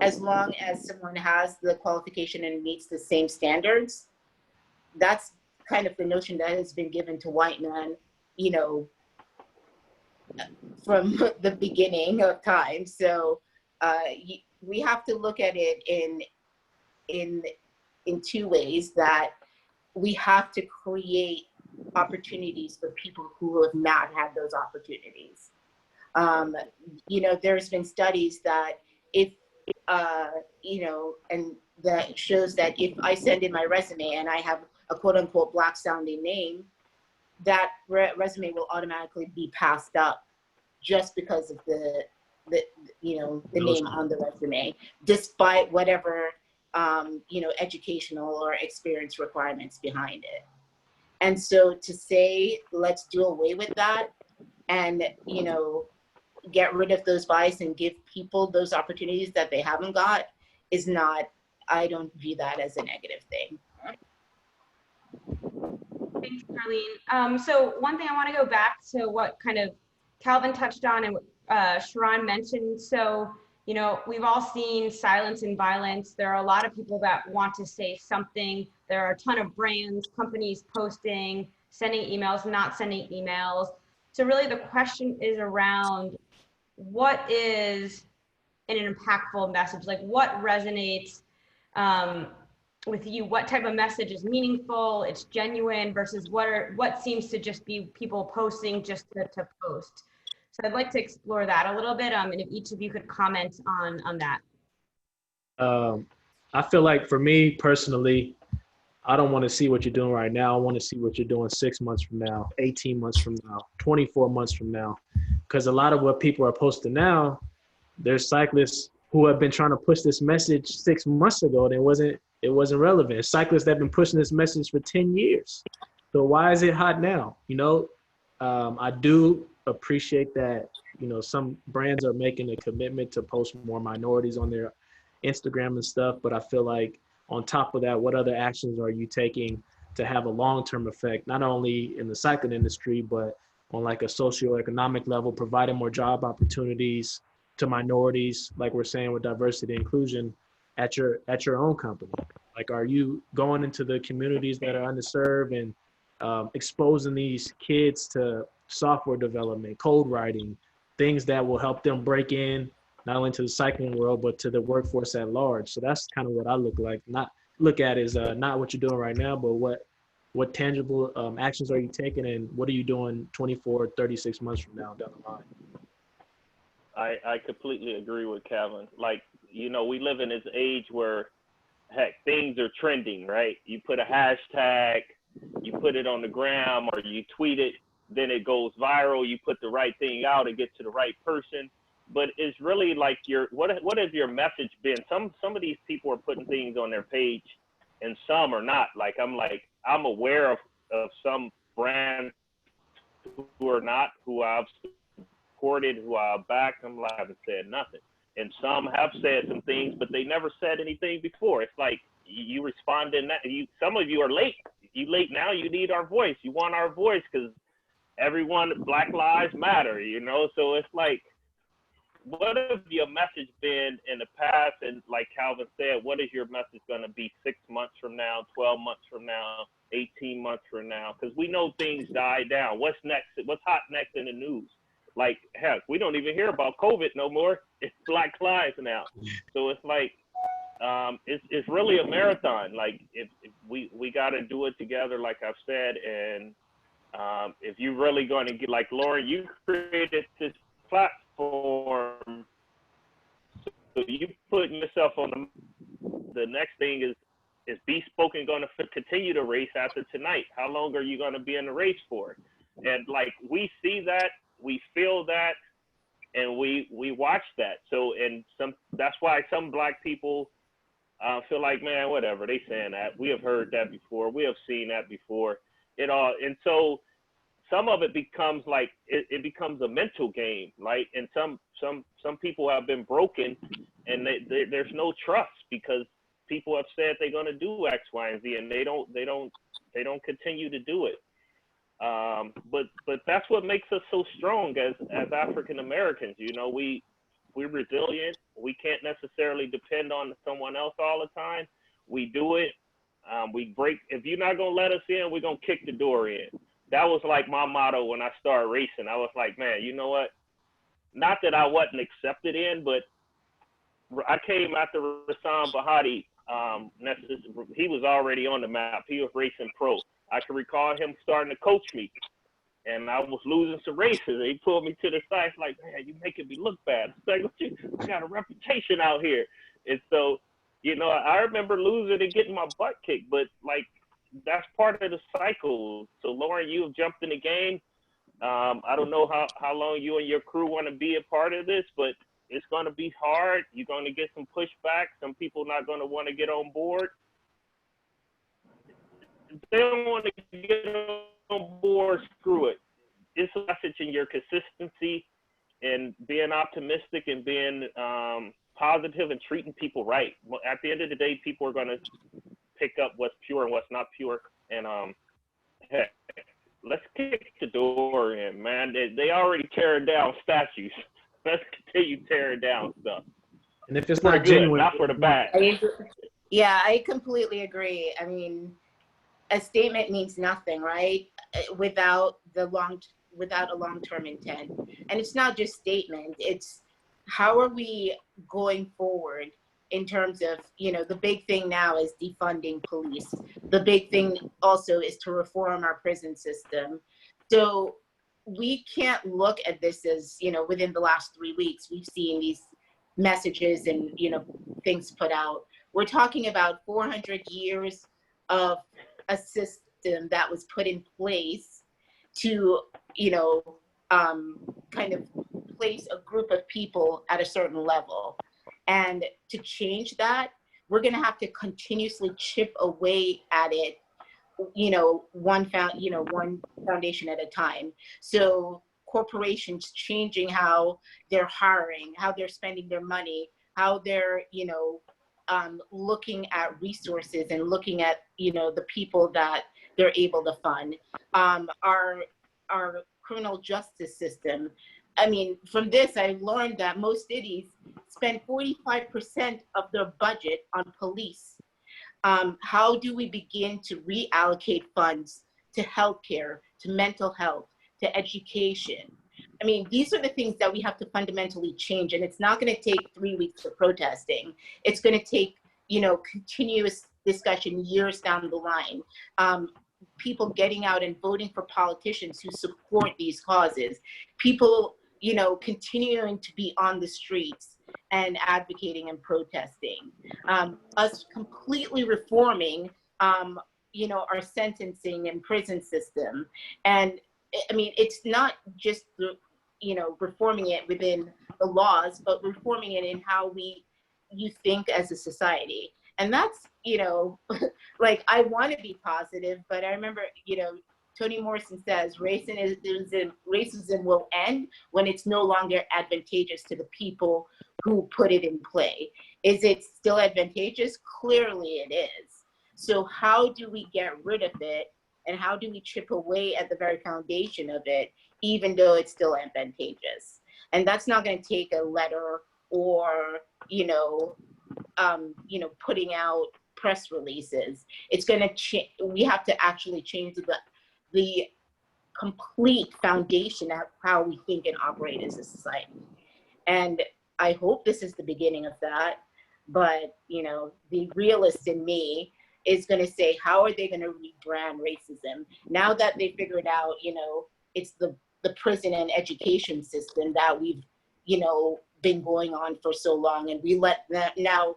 [SPEAKER 4] As long as someone has the qualification and meets the same standards, that's kind of the notion that has been given to white men, from the beginning of time. So we have to look at it in two ways, that we have to create opportunities for people who have not had those opportunities. There's been studies that if, and that shows that if I send in my resume and I have a quote unquote Black sounding name, that resume will automatically be passed up just because of the name on the resume, despite whatever, educational or experience requirements behind it. And so to say, let's do away with that and, get rid of those bias and give people those opportunities that they haven't got is not, I don't view that as a negative thing.
[SPEAKER 1] Thanks, Carlene. So one thing I want to go back to what kind of Calvin touched on and Sharon mentioned. So, you know, we've all seen silence and violence. There are a lot of people that want to say something. There are a ton of brands, companies posting, sending emails, not sending emails. So really the question is around what is an impactful message? Like what resonates with you? What type of message is meaningful, it's genuine versus what seems to just be people posting just to post? So I'd like to explore that a little bit, and if each of you could comment on that.
[SPEAKER 3] I feel like for me personally, I don't want to see what you're doing right now. I want to see what you're doing 6 months from now, 18 months from now, 24 months from now. Because a lot of what people are posting now, there's cyclists who have been trying to push this message 6 months ago, and it wasn't relevant. Cyclists that have been pushing this message for 10 years. So why is it hot now? You know, I do appreciate that, you know, some brands are making a commitment to post more minorities on their Instagram and stuff, but I feel like on top of that, what other actions are you taking to have a long-term effect, not only in the cycling industry, but on like a socioeconomic level, providing more job opportunities to minorities, like we're saying with diversity and inclusion at your own company? Like, are you going into the communities that are underserved and exposing these kids to software development, code writing, things that will help them break in not only to the cycling world, but to the workforce at large? So that's kind of what I look at is not what you're doing right now, but what tangible actions are you taking and what are you doing 24, 36 months from now down the line?
[SPEAKER 2] I completely agree with Calvin. Like, you know, we live in this age where, heck, things are trending, right? You put a hashtag, you put it on the gram or you tweet it, then it goes viral. You put the right thing out, it gets to the right person. But it's really like what has your message been? Some of these people are putting things on their page and some are not. I'm aware of some brands who are not, who I've supported, who I've backed. I haven't said nothing. And some have said some things, but they never said anything before. It's like you respond in that. Some of you are late. You late now. You need our voice. You want our voice because everyone, Black Lives Matter, you know? So it's like, what have your message been in the past? And like Calvin said, what is your message going to be 6 months from now, 12 months from now, 18 months from now? Because we know things die down. What's next? What's hot next in the news? Like, heck, we don't even hear about COVID no more. It's Black Lives now. So it's like, it's really a marathon. Like, if we got to do it together, like I've said. And if you're really going to get, like Lauren, you created this platform, so you putting yourself on the next thing is Bespoken going to continue to race after tonight? How long are you going to be in the race for? And like, we see that, we feel that, and we watch that. So, and that's why some Black people feel like, man, whatever, they saying that. We have heard that before. We have seen that before. And so some of it becomes like, it becomes a mental game, right? And some people have been broken, and there's no trust because people have said they're going to do X, Y, and Z, and they don't continue to do it. But that's what makes us so strong as African Americans. You know, we're resilient. We can't necessarily depend on someone else all the time. We do it. We break. If you're not gonna let us in, we're gonna kick the door in. That was like my motto when I started racing. I was like, man, you know what? Not that I wasn't accepted in, but I came after Rassam Bahati. He was already on the map. He was racing pro. I can recall him starting to coach me, and I was losing some races. He pulled me to the side, like, man, you making me look bad. Like, I got a reputation out here. And so, you know, I remember losing and getting my butt kicked, but like, that's part of the cycle. So Lauren, you have jumped in the game. I don't know how long you and your crew want to be a part of this, but it's going to be hard. You're going to get some pushback. Some people not going to want to get on board. If they don't want to get on board, screw it. It's a message in your consistency and being optimistic and being positive and treating people right. At the end of the day, people are going to pick up what's pure and what's not pure. And heck, let's kick the door in, man. They already tearing down statues. Let's continue tearing down stuff.
[SPEAKER 3] And if it's
[SPEAKER 2] For the
[SPEAKER 3] not
[SPEAKER 2] good,
[SPEAKER 3] genuine,
[SPEAKER 2] not for the bad.
[SPEAKER 4] Yeah, I completely agree. I mean, a statement means nothing, right? Without without a long-term intent. And it's not just statement, it's how are we going forward in terms of, the big thing now is defunding police. The big thing also is to reform our prison system. So we can't look at this as, within the last 3 weeks, we've seen these messages and, things put out. We're talking about 400 years of a system that was put in place to, kind of place a group of people at a certain level. And to change that, we're going to have to continuously chip away at it, one foundation at a time. So corporations changing how they're hiring, how they're spending their money, how they're, looking at resources and looking at, the people that they're able to fund. Our criminal justice system. I mean, from this, I learned that most cities spend 45% of their budget on police. How do we begin to reallocate funds to healthcare, to mental health, to education? I mean, these are the things that we have to fundamentally change, and it's not going to take 3 weeks of protesting. It's going to take, continuous discussion years down the line. People getting out and voting for politicians who support these causes. People, continuing to be on the streets and advocating and protesting. Us completely reforming, our sentencing and prison system. And I mean, it's not just reforming it within the laws, but reforming it in how you think as a society. And that's, like, I want to be positive, but I remember, Toni Morrison says racism will end when it's no longer advantageous to the people who put it in play. Is it still advantageous? Clearly it is. So how do we get rid of it? And how do we chip away at the very foundation of it, even though it's still advantageous? And that's not going to take a letter or, putting out press releases. It's going to we have to actually change the complete foundation of how we think and operate as a society. And I hope this is the beginning of that. But, the realist in me is going to say, how are they going to rebrand racism? Now that they figured out, it's the prison and education system that we've, been going on for so long. And we let that now,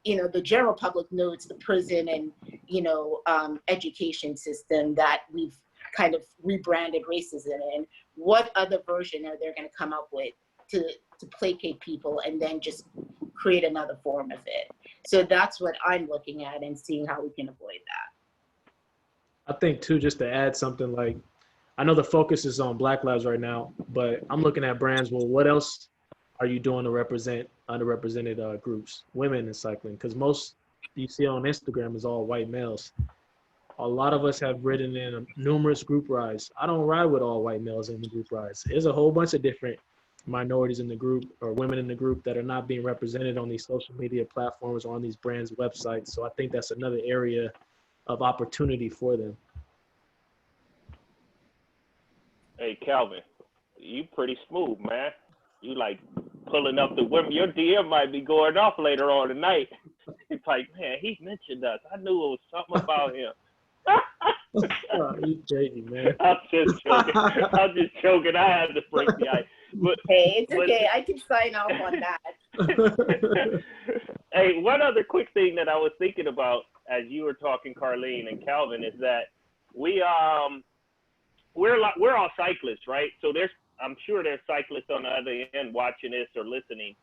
[SPEAKER 4] the general public know it's the prison and, education system that we've kind of rebranded racism in. What other version are they going to come up with to placate people and then just create another form of it? So that's what I'm looking at and seeing how we can avoid that.
[SPEAKER 3] I think too, just to add something, like, I know the focus is on Black lives right now, but I'm looking at brands. Well, what else are you doing to represent underrepresented groups, women in cycling? Because most you see on Instagram is all white males. A lot of us have ridden in numerous group rides. I don't ride with all white males in the group rides. There's a whole bunch of different minorities in the group or women in the group that are not being represented on these social media platforms or on these brands' websites. So I think that's another area of opportunity for them.
[SPEAKER 2] Hey, Calvin, you pretty smooth, man. You like pulling up the women. Your DM might be going off later on tonight. It's like, man, he mentioned us. I knew it was something about him.
[SPEAKER 3] You crazy, man.
[SPEAKER 2] I'm just joking. I had to break the ice. But,
[SPEAKER 4] hey, it's okay. I can sign off on that.
[SPEAKER 2] Hey, one other quick thing that I was thinking about as you were talking, Carlene and Calvin, is that we're all cyclists, right? So I'm sure there's cyclists on the other end watching this or listening.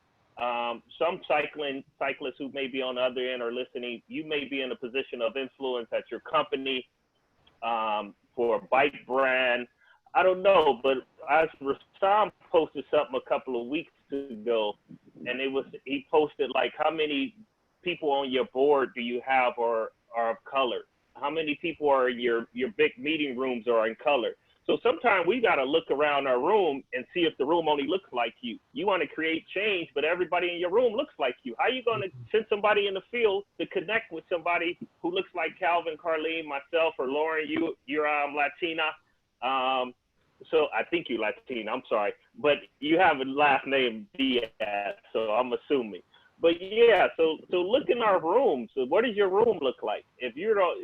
[SPEAKER 2] Some cyclists who may be on the other end or listening, you may be in a position of influence at your company for a bike brand. I don't know, but as Rassam posted something a couple of weeks ago, and he posted like, how many people on your board do you have or are of color? how many people are in your big meeting rooms are in color. So sometimes we got to look around our room and see if the room only looks like you. You want to create change, but everybody in your room looks like you. How are you going to send somebody in the field to connect with somebody who looks like Calvin, Carlene, myself, or Lauren? You're Latina. So I think you're Latina. I'm sorry, but you have a last name Diaz, so I'm assuming. But yeah, so look in our rooms. So what does your room look like? If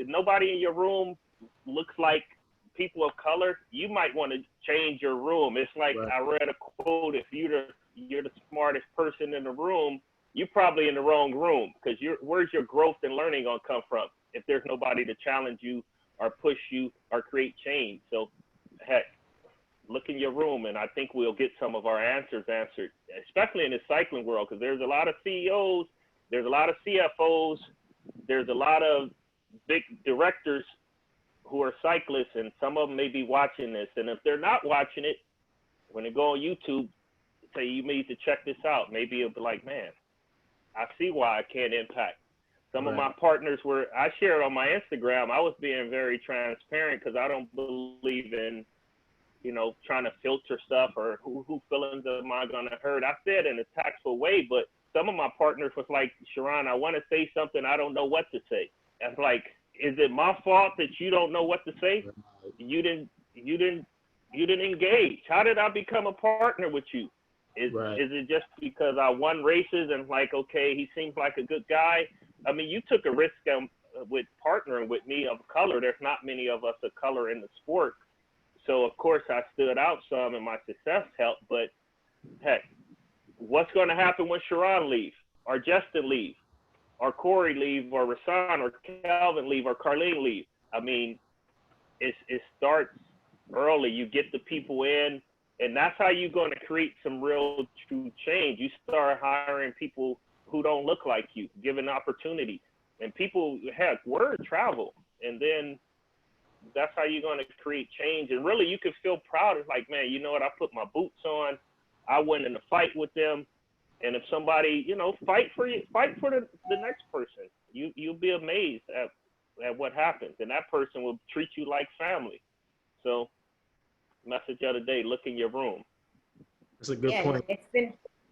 [SPEAKER 2] nobody in your room looks like people of color, you might want to change your room. It's like, right. I read a quote: if you're the smartest person in the room, you're probably in the wrong room, because where's your growth and learning gonna come from if there's nobody to challenge you or push you or create change? So heck, look in your room, and I think we'll get some of our answers answered, especially in the cycling world, because there's a lot of CEOs, there's a lot of CFOs, there's a lot of big directors who are cyclists, and some of them may be watching this. And if they're not watching it, when they go on YouTube, say, you need to check this out. Maybe it'll be like, man, I see why I can't impact. Some right. of my partners I shared on my Instagram, I was being very transparent, because I don't believe in, trying to filter stuff or who feelings am I going to hurt. I said in a tactful way, but some of my partners was like, Sharon, I want to say something, I don't know what to say. And like, is it my fault that you don't know what to say? You didn't engage. How did I become a partner with you? Is it just because I won races and like, okay, he seems like a good guy? I mean, you took a risk with partnering with me of color. There's not many of us of color in the sport. So of course I stood out some and my success helped, but heck, what's going to happen when Sharon leaves or Justin leaves? Or Corey leave, or Rasan, or Calvin leave, or Carlene leave? I mean, it starts early. You get the people in, and that's how you're going to create some real true change. You start hiring people who don't look like you, giving opportunities. And people, heck, word travel. And then that's how you're going to create change. And really, you can feel proud. It's like, man, you know what? I put my boots on. I went in a fight with them. And if somebody, fight for the next person. You'll be amazed at what happens, and that person will treat you like family. So, message of the day: look in your room.
[SPEAKER 3] That's a good point.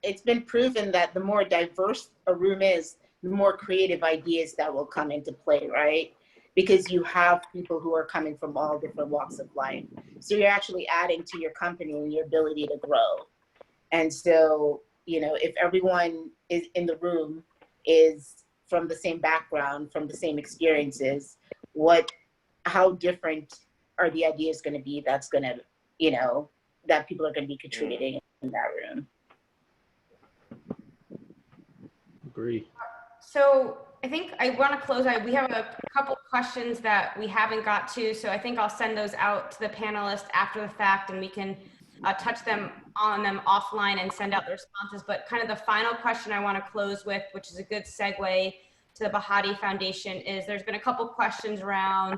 [SPEAKER 4] It's been proven that the more diverse a room is, the more creative ideas that will come into play, right? Because you have people who are coming from all different walks of life. So you're actually adding to your company and your ability to grow. And so, if everyone is in the room is from the same background, from the same experiences, how different are the ideas going to be that's going to, that people are going to be contributing in that room?
[SPEAKER 3] Agree.
[SPEAKER 1] So I think I want to close out. We have a couple questions that we haven't got to, so I think I'll send those out to the panelists after the fact, and we can touch on them offline and send out the responses. But kind of the final question I want to close with, which is a good segue to the Bahati Foundation, is there's been a couple questions around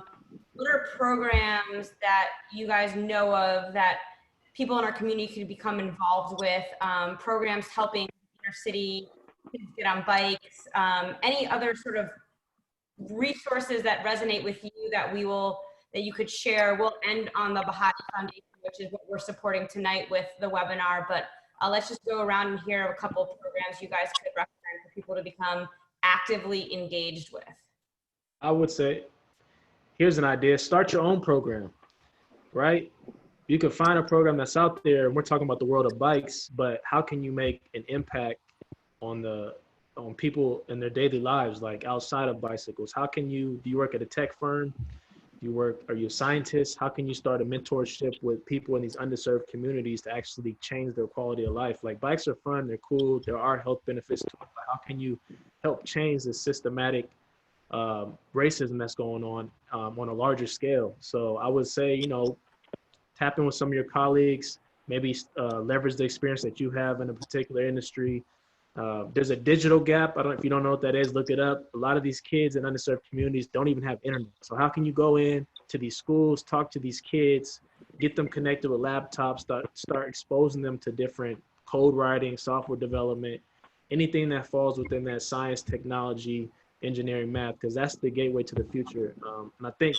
[SPEAKER 1] what are programs that you guys know of that people in our community could become involved with, programs helping inner city kids get on bikes, any other sort of resources that resonate with you that you could share. We'll end on the Bahati Foundation, which is what we're supporting tonight with the webinar, but let's just go around and hear a couple of programs you guys could recommend for people to become actively engaged with.
[SPEAKER 3] I would say, here's an idea: start your own program, right? You can find a program that's out there, and we're talking about the world of bikes, but how can you make an impact on people in their daily lives, like outside of bicycles? Do you work at a tech firm? Are you a scientist? How can you start a mentorship with people in these underserved communities to actually change their quality of life? Like, bikes are fun, they're cool, there are health benefits to it, but how can you help change the systematic racism that's going on a larger scale? So I would say, tap in with some of your colleagues, maybe leverage the experience that you have in a particular industry. There's a digital gap. If you don't know what that is, look it up. A lot of these kids in underserved communities don't even have internet. So how can you go in to these schools, talk to these kids, get them connected with laptops, start exposing them to different code writing, software development, anything that falls within that science, technology, engineering, math, because that's the gateway to the future. And I think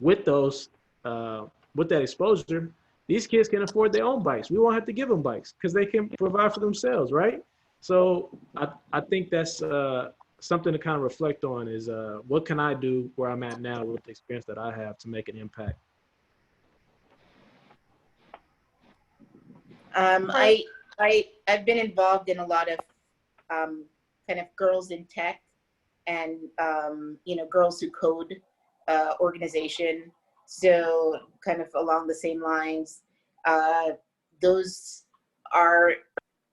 [SPEAKER 3] with those, with that exposure, these kids can afford their own bikes. We won't have to give them bikes because they can provide for themselves, right? So I think that's something to kind of reflect on is what can I do where I'm at now with the experience that I have to make an impact?
[SPEAKER 4] I've been involved in a lot of kind of girls in tech and girls who code organization. So kind of along the same lines, those are,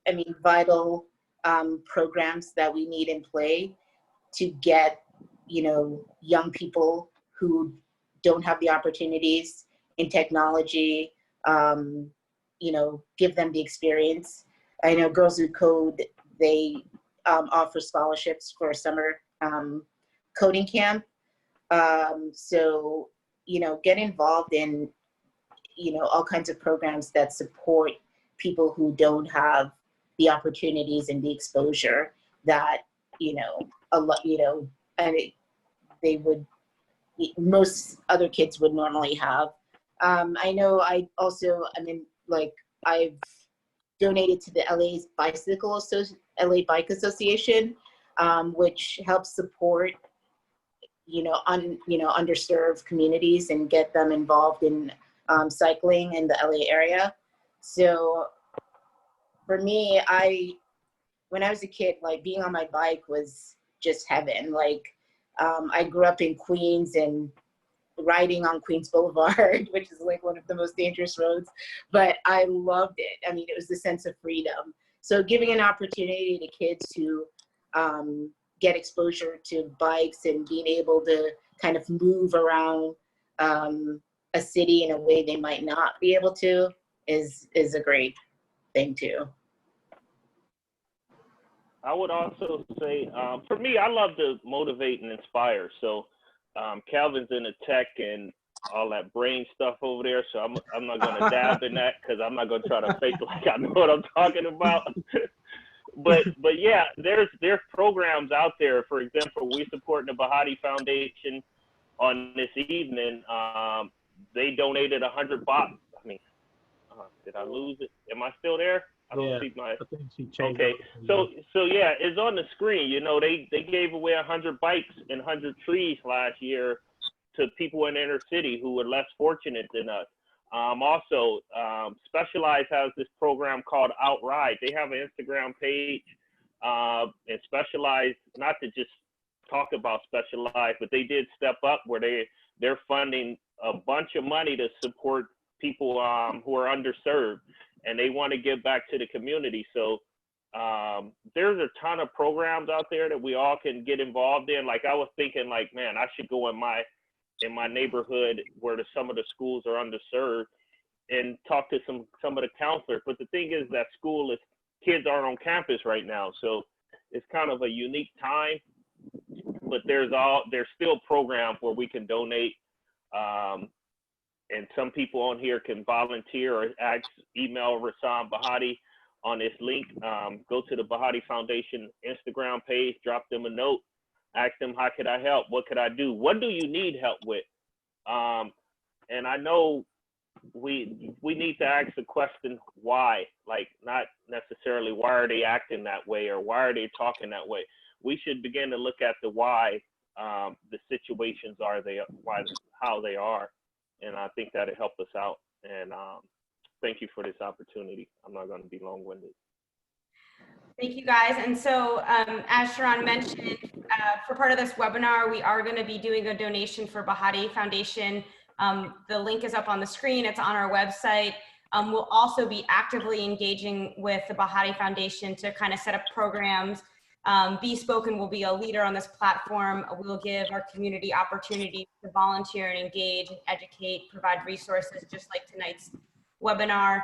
[SPEAKER 4] I mean, vital programs that we need in play to get, young people who don't have the opportunities in technology, give them the experience. I know Girls Who Code, they offer scholarships for a summer coding camp. So, get involved in, all kinds of programs that support people who don't have the opportunities and the exposure that, a lot, and they would, most other kids would normally have. I know I've donated to the LA Bike Association, which helps support, underserved communities and get them involved in cycling in the LA area. So for me, when I was a kid, like being on my bike was just heaven. Like I grew up in Queens and riding on Queens Boulevard, which is like one of the most dangerous roads, but I loved it. I mean, it was the sense of freedom. So giving an opportunity to kids to get exposure to bikes and being able to kind of move around a city in a way they might not be able to is a great thing too.
[SPEAKER 2] I would also say, for me, I love to motivate and inspire. So Calvin's in the tech and all that brain stuff over there. So I'm not going to dab in that because I'm not going to try to fake like I know what I'm talking about. but yeah, there's programs out there. For example, we're supporting the Bahati Foundation on this evening. They donated $100. I mean, did I lose it? Am I still there? I don't see my.
[SPEAKER 3] I think she changed.
[SPEAKER 2] Okay, so yeah, it's on the screen. They gave away 100 bikes and 100 trees last year to people in the inner city who were less fortunate than us. Also, Specialized has this program called Outride. They have an Instagram page, and Specialized, not to just talk about Specialized, but they did step up where they're funding a bunch of money to support people who are underserved, and they want to give back to the community. So there's a ton of programs out there that we all can get involved in. Like I was thinking, like, man, I should go in my neighborhood where some of the schools are underserved and talk to some of the counselors. But the thing is that kids aren't on campus right now, so it's kind of a unique time. But there's still programs where we can donate. And some people on here can volunteer or email Rassam Bahati on this link. Go to the Bahati Foundation Instagram page, drop them a note, ask them, how could I help? What could I do? What do you need help with? And I know we need to ask the question, why? Like, not necessarily why are they acting that way or why are they talking that way? We should begin to look at the why the situations are, how they are. And I think that'll help us out. And thank you for this opportunity. I'm not going to be long-winded.
[SPEAKER 1] Thank you, guys. And so as Sharon mentioned, for part of this webinar, we are going to be doing a donation for Bahati Foundation. The link is up on the screen. It's on our website. We'll also be actively engaging with the Bahati Foundation to kind of set up programs. Be Spoken will be a leader on this platform. We'll give our community opportunities to volunteer and engage and educate, provide resources, just like tonight's webinar.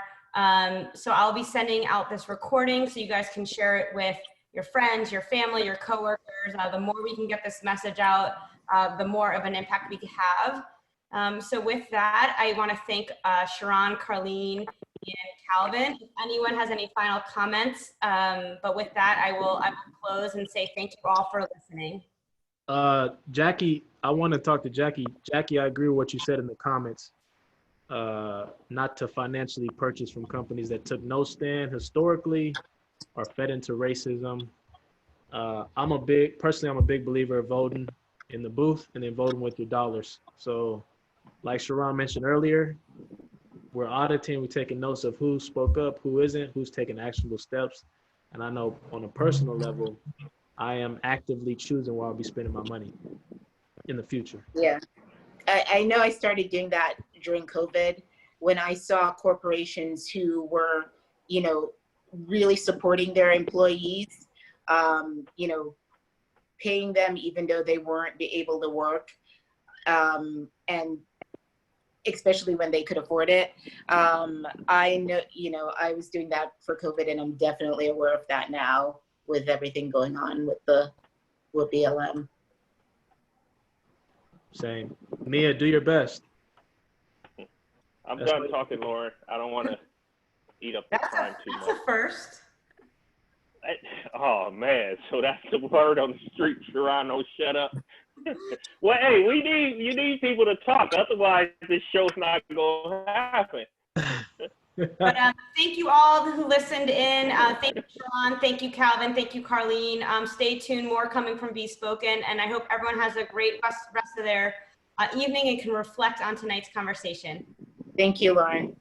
[SPEAKER 1] So I'll be sending out this recording so you guys can share it with your friends, your family, your coworkers. The more we can get this message out, the more of an impact we can have. So with that, I want to thank Sharon, Carleen, and Calvin. If anyone has any final comments, but with that, I will close and say thank you all for listening.
[SPEAKER 3] Jackie, I want to talk to Jackie. Jackie, I agree with what you said in the comments. Not to financially purchase from companies that took no stand historically or fed into racism. I'm a big believer of voting in the booth and then voting with your dollars. So, like Sharon mentioned earlier, we're auditing, we're taking notes of who spoke up, who isn't, who's taking actionable steps. And I know on a personal level, I am actively choosing where I'll be spending my money in the future.
[SPEAKER 4] Yeah. I know I started doing that during COVID when I saw corporations who were, you know, really supporting their employees, you know, paying them even though they weren't be able to work, and especially when they could afford it. I know, you know, I was doing that for COVID, and I'm definitely aware of that now with everything going on with BLM.
[SPEAKER 3] Same. Mia, do your best.
[SPEAKER 2] I'm
[SPEAKER 3] That's
[SPEAKER 2] done
[SPEAKER 3] what-
[SPEAKER 2] talking, Lauren. I don't want to eat up the time too
[SPEAKER 1] That's
[SPEAKER 2] much.
[SPEAKER 1] a first.
[SPEAKER 2] Oh man, so that's the word on the street, Sharon. Shut up. Well, hey, you need people to talk. Otherwise, this show's not gonna happen.
[SPEAKER 1] But thank you all who listened in. Thank you, Sharon. Thank you, Calvin. Thank you, Carlene. Stay tuned. More coming from Bespoken. And I hope everyone has a great rest of their evening and can reflect on tonight's conversation.
[SPEAKER 4] Thank you, Lauren.